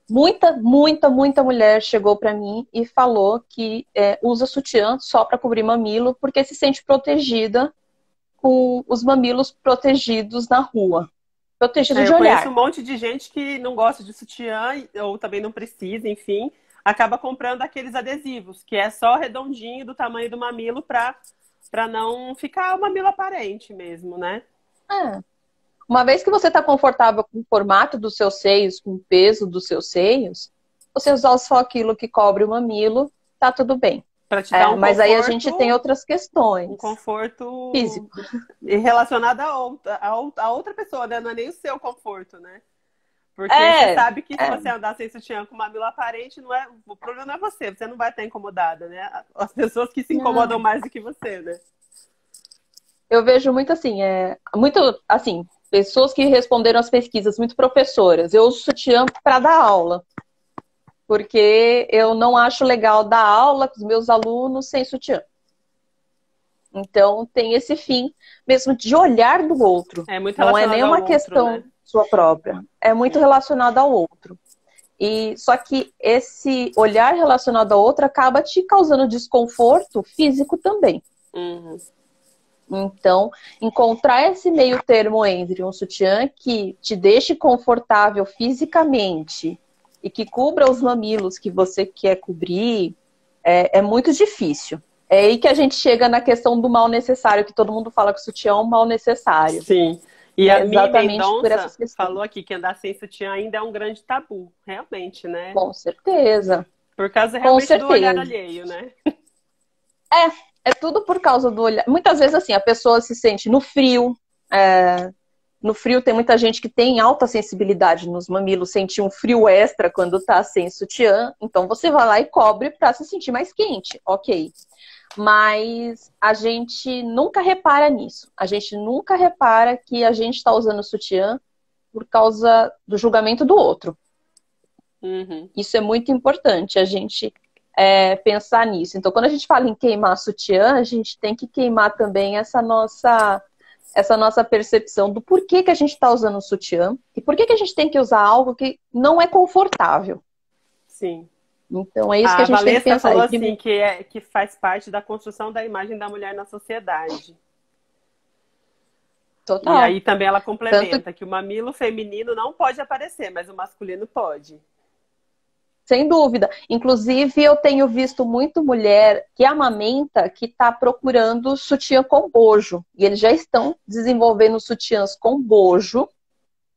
muita mulher chegou para mim e falou que usa sutiã só para cobrir mamilo porque se sente protegida com os mamilos protegidos na rua. Protegido de olhar. Eu conheço um monte de gente que não gosta de sutiã ou também não precisa, enfim, acaba comprando aqueles adesivos, que é só redondinho do tamanho do mamilo para não ficar o mamilo aparente mesmo, né? Uma vez que você está confortável com o formato dos seus seios, com o peso dos seus seios, você usar só aquilo que cobre o mamilo, tá tudo bem. Pra te dar mas aí a gente tem outras questões. Um conforto físico. Relacionado a outra pessoa, né? Não é nem o seu conforto, né? Porque você sabe que se você andar sem sutiã com mamilo aparente, o problema não é você não vai estar incomodada, né? As pessoas que se incomodam mais do que você, né? Eu vejo muito assim, pessoas que responderam às pesquisas, muito professoras. Eu uso sutiã para dar aula. Porque eu não acho legal dar aula com os meus alunos sem sutiã. Então, tem esse fim mesmo de olhar do outro. Não é nenhuma questão, né? Sua própria. É muito relacionado ao outro. Só que esse olhar relacionado ao outro acaba te causando desconforto físico também. Então, encontrar esse meio termo entre um sutiã que te deixe confortável fisicamente e que cubra os mamilos que você quer cobrir, é muito difícil. É aí que a gente chega na questão do mal necessário, que todo mundo fala que o sutiã é um mal necessário. Sim. E a Mi Mendonça falou aqui que andar sem sutiã ainda é um grande tabu. Realmente, né? Com certeza. Por causa realmente do olhar alheio, né? É tudo por causa do olhar. Muitas vezes, assim, a pessoa se sente no frio. No frio tem muita gente que tem alta sensibilidade nos mamilos, sente um frio extra quando tá sem sutiã. Então você vai lá e cobre pra se sentir mais quente, ok. mas a gente nunca repara nisso. A gente nunca repara que a gente está usando sutiã por causa do julgamento do outro. Uhum. Isso é muito importante, a gente pensar nisso. Então, quando a gente fala em queimar sutiã, a gente tem que queimar também essa nossa percepção do porquê que a gente está usando o sutiã e por que a gente tem que usar algo que não é confortável. Sim. Então, é isso que a gente tem que pensar. Falou assim, que faz parte da construção da imagem da mulher na sociedade. Total. E aí também ela complementa que o mamilo feminino não pode aparecer, mas o masculino pode. Sem dúvida. Inclusive, eu tenho visto muito mulher que amamenta que está procurando sutiã com bojo. E eles já estão desenvolvendo sutiãs com bojo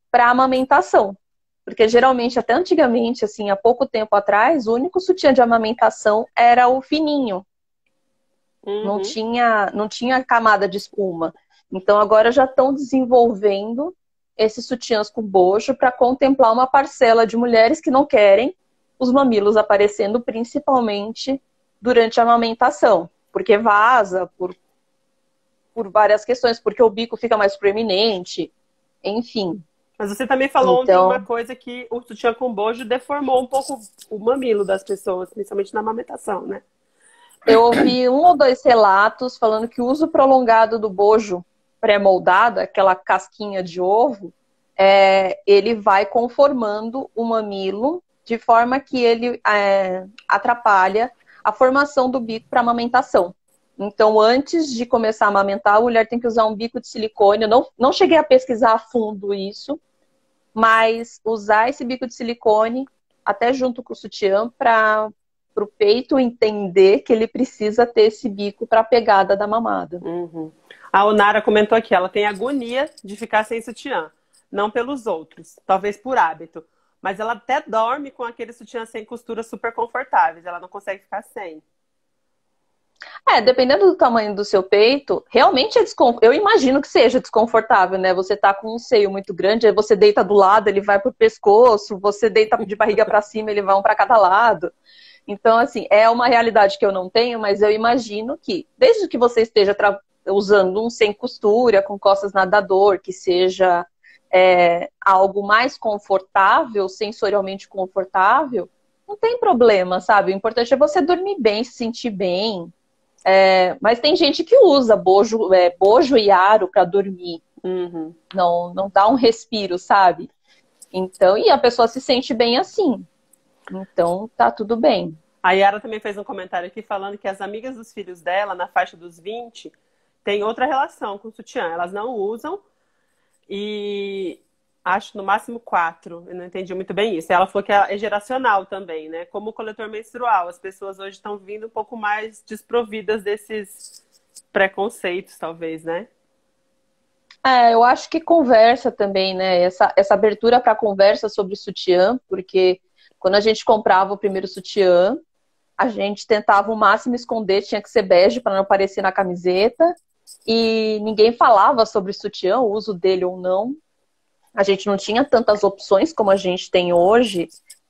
para amamentação. Porque geralmente, até antigamente, assim, há pouco tempo atrás, o único sutiã de amamentação era o fininho. Uhum. Não tinha camada de espuma. Então, agora já estão desenvolvendo esses sutiãs com bojo para contemplar uma parcela de mulheres que não querem os mamilos aparecendo principalmente durante a amamentação, porque vaza, por várias questões, porque o bico fica mais proeminente, enfim. Mas você também falou ontem uma coisa que o sutiã com bojo deformou um pouco o mamilo das pessoas, principalmente na amamentação, né? Eu ouvi 1 ou 2 relatos falando que o uso prolongado do bojo pré-moldado, aquela casquinha de ovo, ele vai conformando o mamilo de forma que ele atrapalha a formação do bico para amamentação. Então, antes de começar a amamentar, a mulher tem que usar um bico de silicone. Eu não cheguei a pesquisar a fundo isso, mas usar esse bico de silicone até junto com o sutiã para o peito entender que ele precisa ter esse bico para a pegada da mamada. Uhum. A Onara comentou aqui, ela tem agonia de ficar sem sutiã. Não pelos outros, talvez por hábito. Mas ela até dorme com aquele sutiã sem costura super confortáveis. Ela não consegue ficar sem. Dependendo do tamanho do seu peito, realmente é desconfortável. Eu imagino que seja desconfortável, né? Você tá com um seio muito grande, aí você deita do lado, ele vai pro pescoço, você deita de barriga para cima, ele vai um para cada lado. Então, assim, é uma realidade que eu não tenho, mas eu imagino que, desde que você esteja usando um sem costura, com costas nadador, que seja algo mais confortável, sensorialmente confortável, não tem problema, sabe? O importante é você dormir bem, se sentir bem. Mas tem gente que usa bojo e aro para dormir. Uhum. Não dá um respiro, sabe? Então, e a pessoa se sente bem assim. Então, tá tudo bem. A Yara também fez um comentário aqui falando que as amigas dos filhos dela, na faixa dos 20, têm outra relação com o sutiã. Elas não usam e acho no máximo 4. Eu não entendi muito bem isso. Ela falou que é geracional também, né? Como o coletor menstrual. As pessoas hoje estão vindo um pouco mais desprovidas desses preconceitos, talvez, né? Eu acho que conversa também, né? Essa abertura para conversa sobre sutiã, porque quando a gente comprava o primeiro sutiã, a gente tentava o máximo esconder, tinha que ser bege para não aparecer na camiseta, e ninguém falava sobre sutiã, o uso dele ou não. A gente não tinha tantas opções como a gente tem hoje.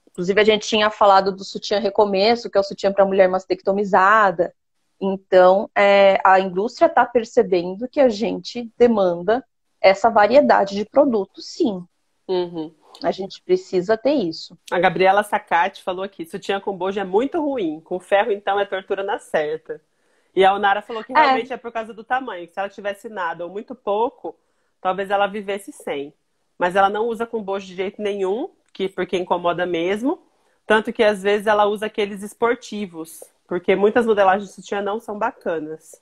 Inclusive, a gente tinha falado do sutiã recomeço, que é o sutiã para mulher mastectomizada. Então, a indústria está percebendo que a gente demanda essa variedade de produtos, sim. Uhum. A gente precisa ter isso. A Gabriela Sacati falou aqui, sutiã com bojo é muito ruim. Com ferro, então, é tortura na certa. E a Onara falou que realmente é por causa do tamanho. Que se ela tivesse nada ou muito pouco, talvez ela vivesse sem. Mas ela não usa com bojo de jeito nenhum, porque incomoda mesmo. Tanto que, às vezes, ela usa aqueles esportivos. Porque muitas modelagens de sutiã não são bacanas.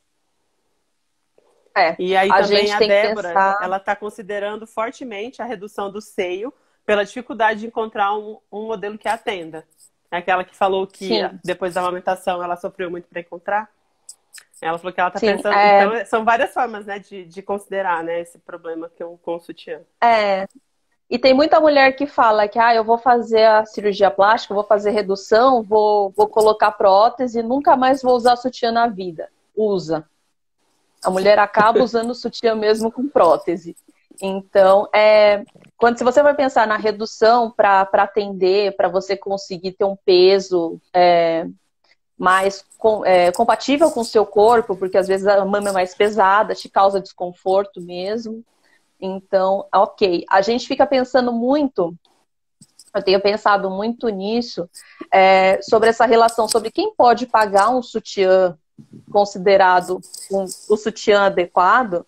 E aí também a Débora, ela está considerando fortemente a redução do seio pela dificuldade de encontrar um modelo que atenda. É aquela que falou que depois da amamentação ela sofreu muito para encontrar. Ela falou que ela está pensando... Então, são várias formas, né, de considerar, né, esse problema com o sutiã. E tem muita mulher que fala que eu vou fazer a cirurgia plástica, vou fazer redução, vou colocar prótese e nunca mais vou usar sutiã na vida. Usa. A mulher acaba usando o sutiã mesmo com prótese. Então, se você vai pensar na redução para atender, para você conseguir ter um peso mais compatível com o seu corpo, porque às vezes a mama é mais pesada, te causa desconforto mesmo. Então, ok. A gente fica pensando muito, eu tenho pensado muito nisso, sobre essa relação, sobre quem pode pagar um sutiã considerado o sutiã adequado,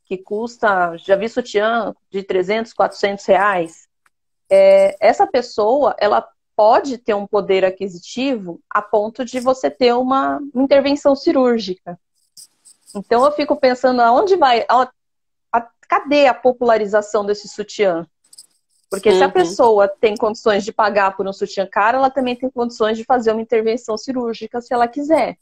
que custa, já vi sutiã de 300, 400 reais. Essa pessoa, ela pode ter um poder aquisitivo a ponto de você ter uma intervenção cirúrgica. Então eu fico pensando aonde vai, cadê a popularização desse sutiã? Porque se a pessoa tem condições de pagar por um sutiã caro, ela também tem condições de fazer uma intervenção cirúrgica se ela quiser.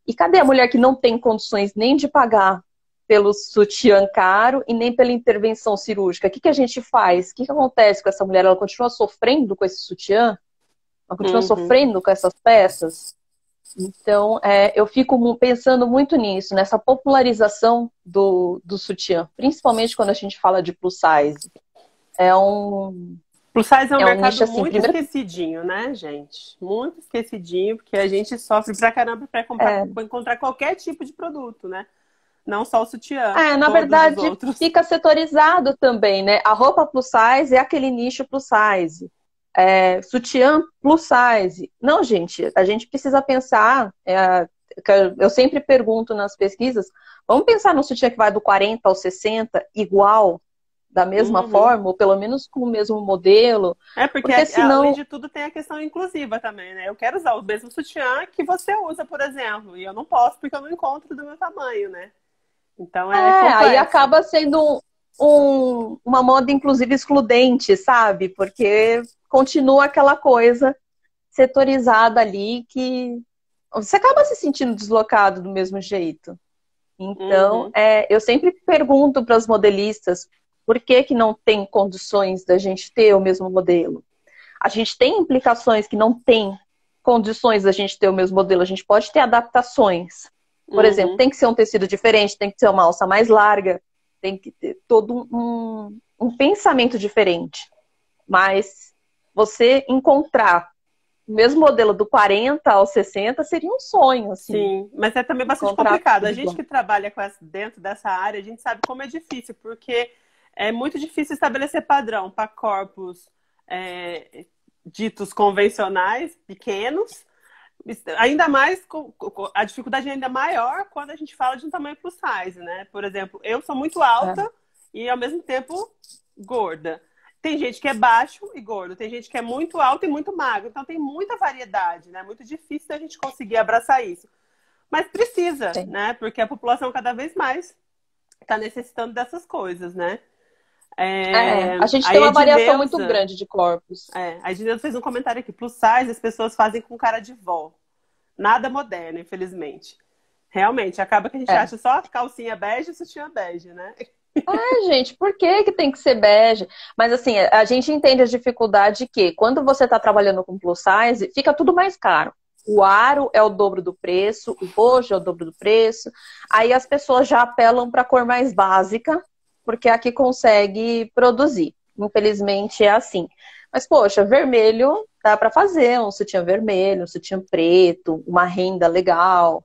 E cadê a mulher que não tem condições nem de pagar pelo sutiã caro e nem pela intervenção cirúrgica? O que a gente faz? O que acontece com essa mulher? Ela continua sofrendo com esse sutiã? Ela continua sofrendo com essas peças? Então, eu fico pensando muito nisso, nessa popularização do sutiã, principalmente quando a gente fala de plus size. Plus size é um mercado nicho, assim, muito esquecidinho, né, gente? Muito esquecidinho, porque a gente sofre pra caramba pra encontrar qualquer tipo de produto, né? Não só o sutiã. Na verdade, fica setorizado também, né? A roupa plus size é aquele nicho plus size. Sutiã plus size. Não, gente, a gente precisa pensar, eu sempre pergunto nas pesquisas, vamos pensar no sutiã que vai do 40 ao 60 igual, da mesma forma, ou pelo menos com o mesmo modelo. Porque senão... além de tudo tem a questão inclusiva também, né? Eu quero usar o mesmo sutiã que você usa, por exemplo, e eu não posso porque eu não encontro do meu tamanho, né? Então aí acaba sendo uma moda, inclusive, excludente, sabe? Porque continua aquela coisa setorizada ali que você acaba se sentindo deslocado do mesmo jeito. Então, eu sempre pergunto para as modelistas por que não tem condições da gente ter o mesmo modelo. A gente tem implicações que não tem condições da gente ter o mesmo modelo. A gente pode ter adaptações. Por exemplo, tem que ser um tecido diferente, tem que ser uma alça mais larga, tem que ter todo um pensamento diferente. Mas você encontrar o mesmo modelo do 40 ao 60 seria um sonho, assim. Sim, mas é também bastante complicado. A gente que trabalha dentro dessa área, a gente sabe como é difícil, porque é muito difícil estabelecer padrão para corpos ditos convencionais, pequenos. Ainda mais, a dificuldade é ainda maior quando a gente fala de um tamanho plus size, né? Por exemplo, eu sou muito alta e ao mesmo tempo gorda. Tem gente que é baixo e gordo, tem gente que é muito alta e muito magro. Então tem muita variedade, né? Muito difícil da gente conseguir abraçar isso. Mas precisa, né? Porque a população cada vez mais está necessitando dessas coisas, né? A gente tem uma variação muito grande de corpos. A Edneuza fez um comentário aqui. Plus size as pessoas fazem com cara de vó. Nada moderno, infelizmente. Realmente, acaba que a gente acha só calcinha bege e sutiã bege, né? Gente, por que tem que ser bege? Mas assim, a gente entende a dificuldade que quando você está trabalhando com plus size, fica tudo mais caro. O aro é o dobro do preço, o bojo é o dobro do preço. Aí as pessoas já apelam para a cor mais básica, porque é a que consegue produzir. Infelizmente é assim. Mas, poxa, vermelho dá para fazer um sutiã vermelho, um sutiã preto, uma renda legal.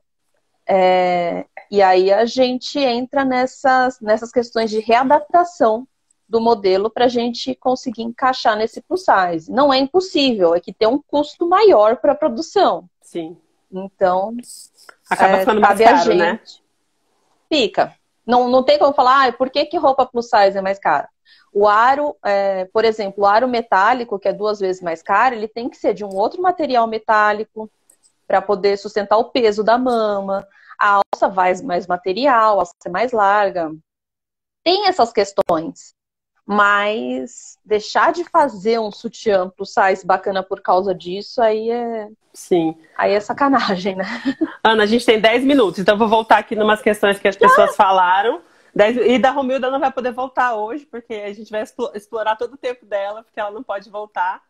E aí a gente entra nessas questões de readaptação do modelo para a gente conseguir encaixar nesse plus size. Não é impossível, é que tem um custo maior para a produção. Sim. Então, acaba ficando mais caro, né? Fica. Não tem como falar, por que roupa plus size é mais cara? O aro, por exemplo, o aro metálico, que é 2 vezes mais caro, ele tem que ser de um outro material metálico para poder sustentar o peso da mama. A alça vai mais material, a alça é mais larga. Tem essas questões. Mas deixar de fazer um sutiã plus size bacana por causa disso, aí é... Sim. Aí é sacanagem, né? Ana, a gente tem 10 minutos, então eu vou voltar aqui em umas questões que as pessoas falaram. E da Romilda não vai poder voltar hoje, porque a gente vai explorar todo o tempo dela, porque ela não pode voltar.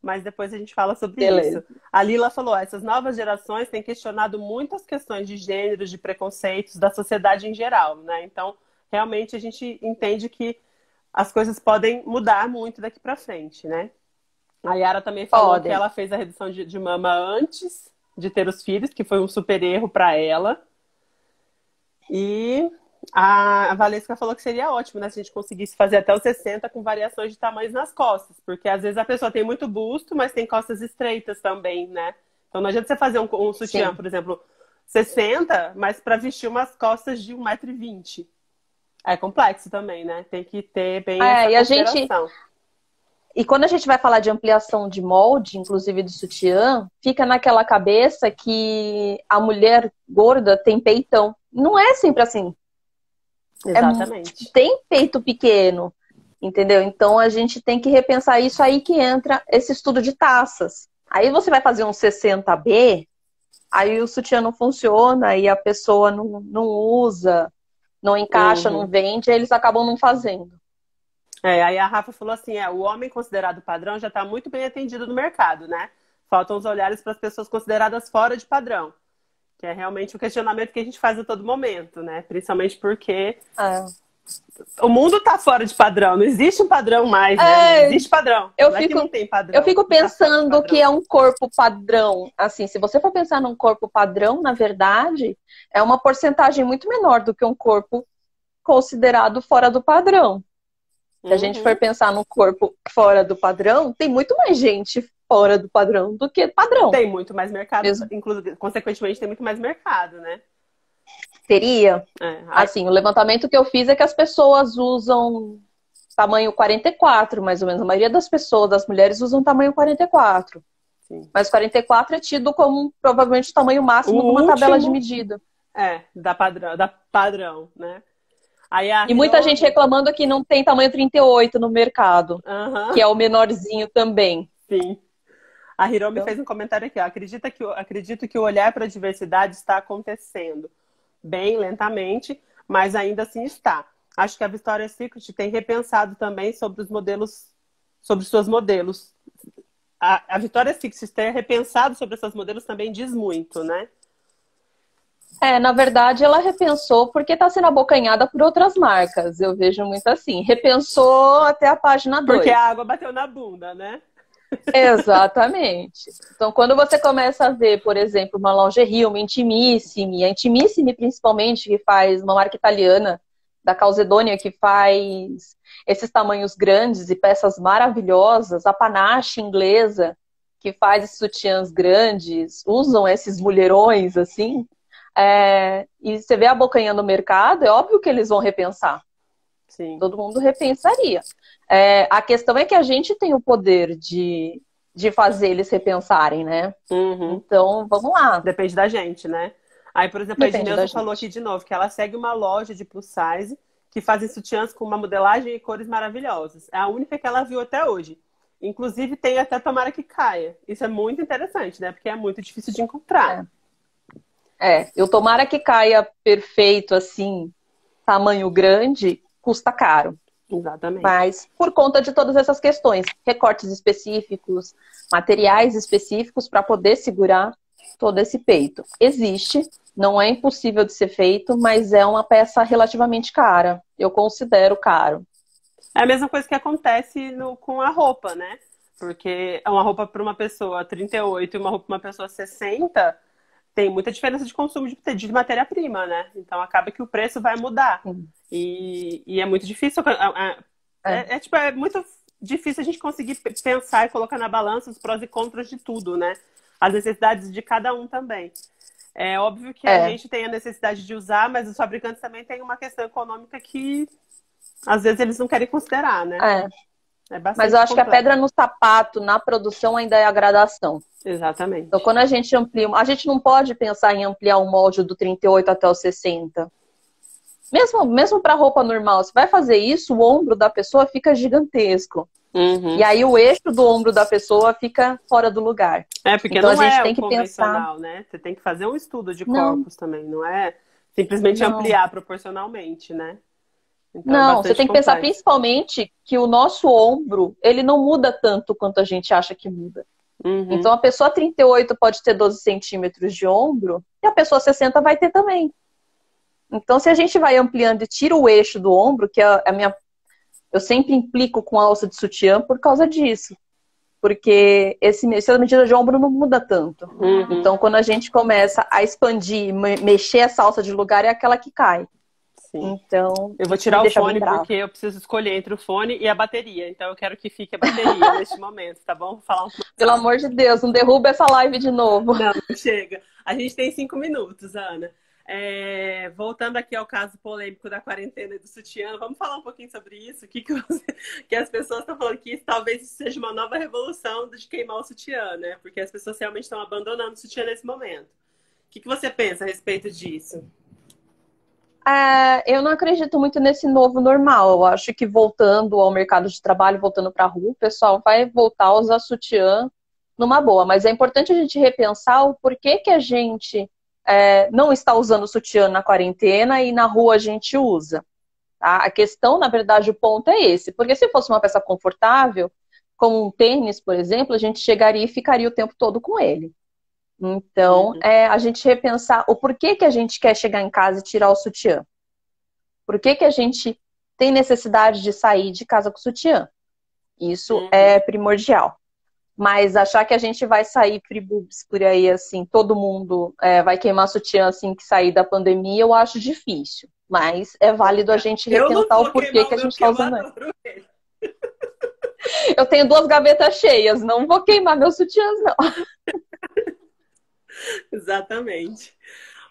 Mas depois a gente fala sobre isso. A Lila falou, essas novas gerações têm questionado muitas questões de gênero, de preconceitos, da sociedade em geral, né? Então, realmente a gente entende que as coisas podem mudar muito daqui pra frente, né? A Yara também falou que ela fez a redução de mama antes de ter os filhos, que foi um super erro para ela. E a Valesca falou que seria ótimo, né, se a gente conseguisse fazer até os 60 com variações de tamanhos nas costas, porque às vezes a pessoa tem muito busto, mas tem costas estreitas também, né? Então não adianta você fazer um sutiã, Sim. por exemplo, 60, mas para vestir umas costas de 1,20 m. É complexo também, né? Tem que ter bem essa E a gente, consideração. e quando a gente vai falar de ampliação de molde, inclusive de sutiã, fica naquela cabeça que a mulher gorda tem peitão. Não é sempre assim. Exatamente. Tem peito pequeno, entendeu? Então a gente tem que repensar isso, aí que entra esse estudo de taças. Aí você vai fazer um 60B, aí o sutiã não funciona, aí a pessoa não usa, não encaixa, não vende, aí eles acabam não fazendo. Aí a Rafa falou assim, o homem considerado padrão já está muito bem atendido no mercado, né? Faltam os olhares para as pessoas consideradas fora de padrão. Que é realmente o questionamento que a gente faz a todo momento, né? Principalmente porque o mundo tá fora de padrão. Não existe um padrão mais, né? Não existe padrão. Não tem padrão. Eu fico pensando que é um corpo padrão. Assim, se você for pensar num corpo padrão, na verdade, é uma porcentagem muito menor do que um corpo considerado fora do padrão. Se a gente for pensar num corpo fora do padrão, tem muito mais gente fora do padrão do que padrão. Tem muito mais mercado, inclusive, consequentemente tem muito mais mercado, né? Teria. Assim, o levantamento que eu fiz é que as pessoas usam tamanho 44, mais ou menos. A maioria das pessoas, das mulheres, usam tamanho 44. Sim. Mas 44 é tido como provavelmente o tamanho máximo de uma tabela de medida. Da padrão, né? E muita gente reclamando que não tem tamanho 38 no mercado, que é o menorzinho também. Sim. A Hiromi fez um comentário aqui, ó. Acredito que o olhar para a diversidade está acontecendo bem lentamente, mas ainda assim está. Acho que a Victoria's Secret tem repensado também sobre os modelos, sobre seus modelos. A Victoria's Secret ter repensado sobre seus modelos também diz muito, né? Na verdade, ela repensou porque está sendo abocanhada por outras marcas. Eu vejo muito assim. Repensou até a página 2. Porque a água bateu na bunda, né? Exatamente. Então, quando você começa a ver, por exemplo, uma lingerie, uma Intimissimi, a Intimissimi principalmente, que faz uma marca italiana, da Calzedonia, que faz esses tamanhos grandes e peças maravilhosas, a Panache inglesa, que faz esses sutiãs grandes, usam esses mulherões, assim, e você vê abocanhando o mercado, é óbvio que eles vão repensar. Sim. Todo mundo repensaria. A questão é que a gente tem o poder de fazer eles repensarem, né? Então, vamos lá. Depende da gente, né? Aí, por exemplo, a Edneuza falou aqui de novo que ela segue uma loja de plus size que fazem sutiãs com uma modelagem e cores maravilhosas. É a única que ela viu até hoje. Inclusive, tem até Tomara que Caia. Isso é muito interessante, né? Porque é muito difícil de encontrar. O Tomara que Caia perfeito, assim, tamanho grande, custa caro. Exatamente. Mas por conta de todas essas questões, recortes específicos, materiais específicos para poder segurar todo esse peito. Existe, não é impossível de ser feito, mas é uma peça relativamente cara. Eu considero caro. É a mesma coisa que acontece com a roupa, né? Porque uma roupa para uma pessoa 38 e uma roupa para uma pessoa 60 tem muita diferença de consumo de matéria-prima, né? Então acaba que o preço vai mudar. E é muito difícil. É muito difícil a gente conseguir pensar e colocar na balança os prós e contras de tudo, né? As necessidades de cada um também. É óbvio que a gente tem a necessidade de usar, mas os fabricantes também têm uma questão econômica que às vezes eles não querem considerar, né? Mas eu acho que a pedra no sapato, na produção, ainda é a gradação. Exatamente. Então, quando a gente amplia... A gente não pode pensar em ampliar o molde do 38 até o 60. Mesmo para roupa normal, você vai fazer isso, o ombro da pessoa fica gigantesco. E aí o eixo do ombro da pessoa fica fora do lugar. Porque então, não a gente tem que pensar, né? Você tem que fazer um estudo de corpos também, não é simplesmente ampliar proporcionalmente, né? Então, você tem que pensar principalmente que o nosso ombro, ele não muda tanto quanto a gente acha que muda. Então a pessoa 38 pode ter 12 centímetros de ombro e a pessoa 60 vai ter também. Então se a gente vai ampliando e tira o eixo do ombro, que eu sempre implico com a alça de sutiã por causa disso. porque essa medida de ombro não muda tanto. Uhum. Então, quando a gente começa a expandir, mexer essa alça de lugar, é aquela que cai. Sim. Então, Eu vou isso me tirar o deixa bem fone brava. porque eu preciso escolher entre o fone e a bateria. Então eu quero que fique a bateria neste momento, tá bom? Vou falar um pouco. Pelo amor de Deus, não derruba essa live de novo. Não, chega. A gente tem 5 minutos, Ana. Voltando aqui ao caso polêmico da quarentena e do sutiã, vamos falar um pouquinho sobre isso? Que as pessoas estão falando que talvez isso seja uma nova revolução de queimar o sutiã, né? Porque as pessoas realmente estão abandonando o sutiã nesse momento. O que você pensa a respeito disso? Eu não acredito muito nesse novo normal. Eu acho que voltando ao mercado de trabalho, voltando para a rua, o pessoal vai voltar a usar sutiã numa boa. Mas é importante a gente repensar o porquê que a gente não está usando sutiã na quarentena e na rua a gente usa. Tá? A questão, na verdade, o ponto é esse. Porque se fosse uma peça confortável, como um tênis, por exemplo, a gente chegaria e ficaria o tempo todo com ele. Então, a gente repensar o porquê que a gente quer chegar em casa e tirar o sutiã. Por que que a gente tem necessidade de sair de casa com o sutiã? Isso é primordial. Mas achar que a gente vai sair free-boobs por aí, assim, todo mundo vai queimar sutiã assim que sair da pandemia, eu acho difícil. Mas é válido a gente repensar o porquê que a gente está usando ele. Eu tenho 2 gavetas cheias, não vou queimar meus sutiãs, não. Exatamente.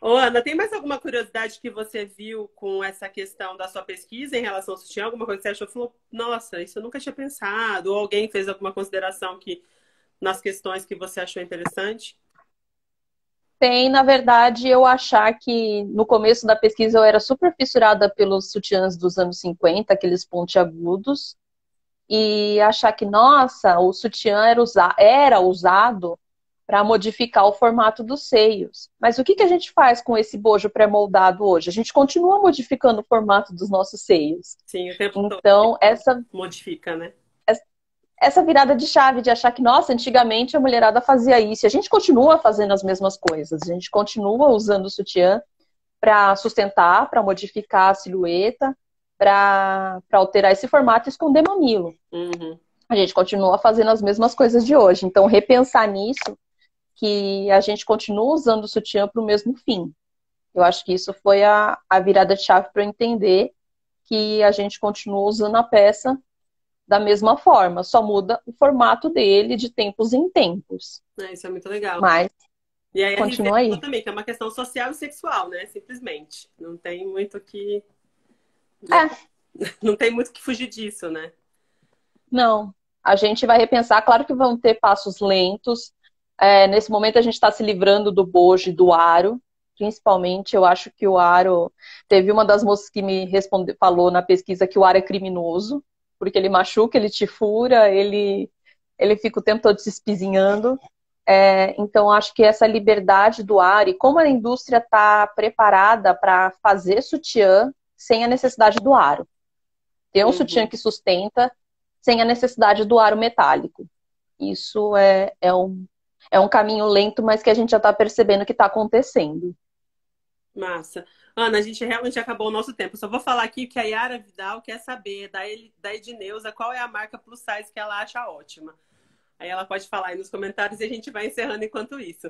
Ô, Ana, tem mais alguma curiosidade que você viu com essa questão da sua pesquisa em relação ao sutiã? Alguma coisa que você achou? Falou, nossa, isso eu nunca tinha pensado. Ou alguém fez alguma consideração nas questões que você achou interessante? Tem, na verdade, eu achar que no começo da pesquisa eu era super fissurada pelos sutiãs dos anos 50, aqueles pontiagudos, e achar que, nossa, o sutiã era usado para modificar o formato dos seios. Mas o que a gente faz com esse bojo pré-moldado hoje? A gente continua modificando o formato dos nossos seios. Sim, o tempo todo. Então, essa modifica, né? Essa virada de chave de achar que, nossa, antigamente a mulherada fazia isso. E a gente continua fazendo as mesmas coisas. A gente continua usando o sutiã para sustentar, para modificar a silhueta, para alterar esse formato e esconder mamilo. A gente continua fazendo as mesmas coisas de hoje. Então, repensar nisso, que a gente continua usando o sutiã para o mesmo fim. Eu acho que isso foi a virada de chave para eu entender que a gente continua usando a peça da mesma forma, só muda o formato dele de tempos em tempos. Isso é muito legal. Mas e aí continua aí. Também, que é uma questão social e sexual, né? Simplesmente. Não tem muito que... Não tem muito que fugir disso, né? Não. A gente vai repensar, claro que vão ter passos lentos. Nesse momento a gente está se livrando do bojo e do aro. Principalmente, eu acho que o aro... Teve uma das moças que me falou na pesquisa que o aro é criminoso, porque ele machuca, ele te fura, ele fica o tempo todo se espizinhando. Então, acho que essa liberdade do aro, e como a indústria está preparada para fazer sutiã sem a necessidade do aro. Ter um sutiã que sustenta sem a necessidade do aro metálico. Isso é um caminho lento, mas que a gente já está percebendo que está acontecendo. Massa. Ana, a gente realmente acabou o nosso tempo. Só vou falar aqui que a Yara Vidal quer saber da Edneuza qual é a marca plus size que ela acha ótima. Aí ela pode falar aí nos comentários e a gente vai encerrando enquanto isso.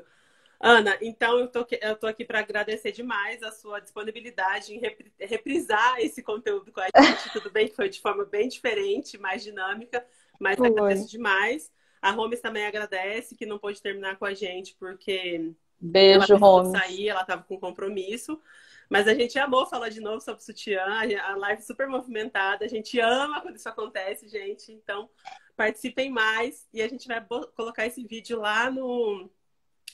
Ana, então eu tô aqui para agradecer demais a sua disponibilidade em reprisar esse conteúdo com a gente. Tudo bem que foi de forma bem diferente, mais dinâmica, mas agradeço demais. A Homes também agradece, que não pôde terminar com a gente, porque Beijo, ela sair, ela estava com compromisso. Mas a gente amou falar de novo sobre sutiã, a live super movimentada, a gente ama quando isso acontece, gente. Então, participem mais e a gente vai colocar esse vídeo lá no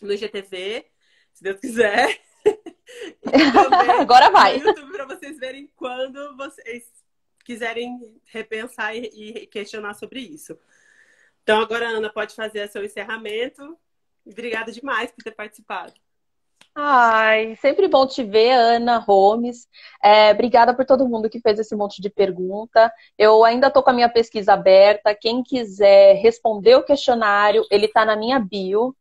IGTV, se Deus quiser. E também agora vai. No YouTube para vocês verem quando vocês quiserem repensar e questionar sobre isso. Então, agora a Ana pode fazer seu encerramento. Obrigada demais por ter participado. Ai, sempre bom te ver, Ana, Homes. Obrigada por todo mundo que fez esse monte de pergunta. Eu ainda estou com a minha pesquisa aberta. Quem quiser responder o questionário, ele está na minha bio.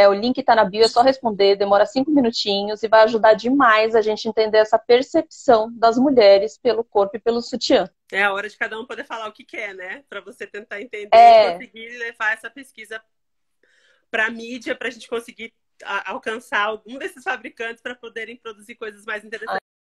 O link está na bio, é só responder, demora 5 minutinhos e vai ajudar demais a gente entender essa percepção das mulheres pelo corpo e pelo sutiã. É a hora de cada um poder falar o que quer, né? Para você tentar entender e É, conseguir levar essa pesquisa para a mídia, para a gente conseguir alcançar algum desses fabricantes para poderem produzir coisas mais interessantes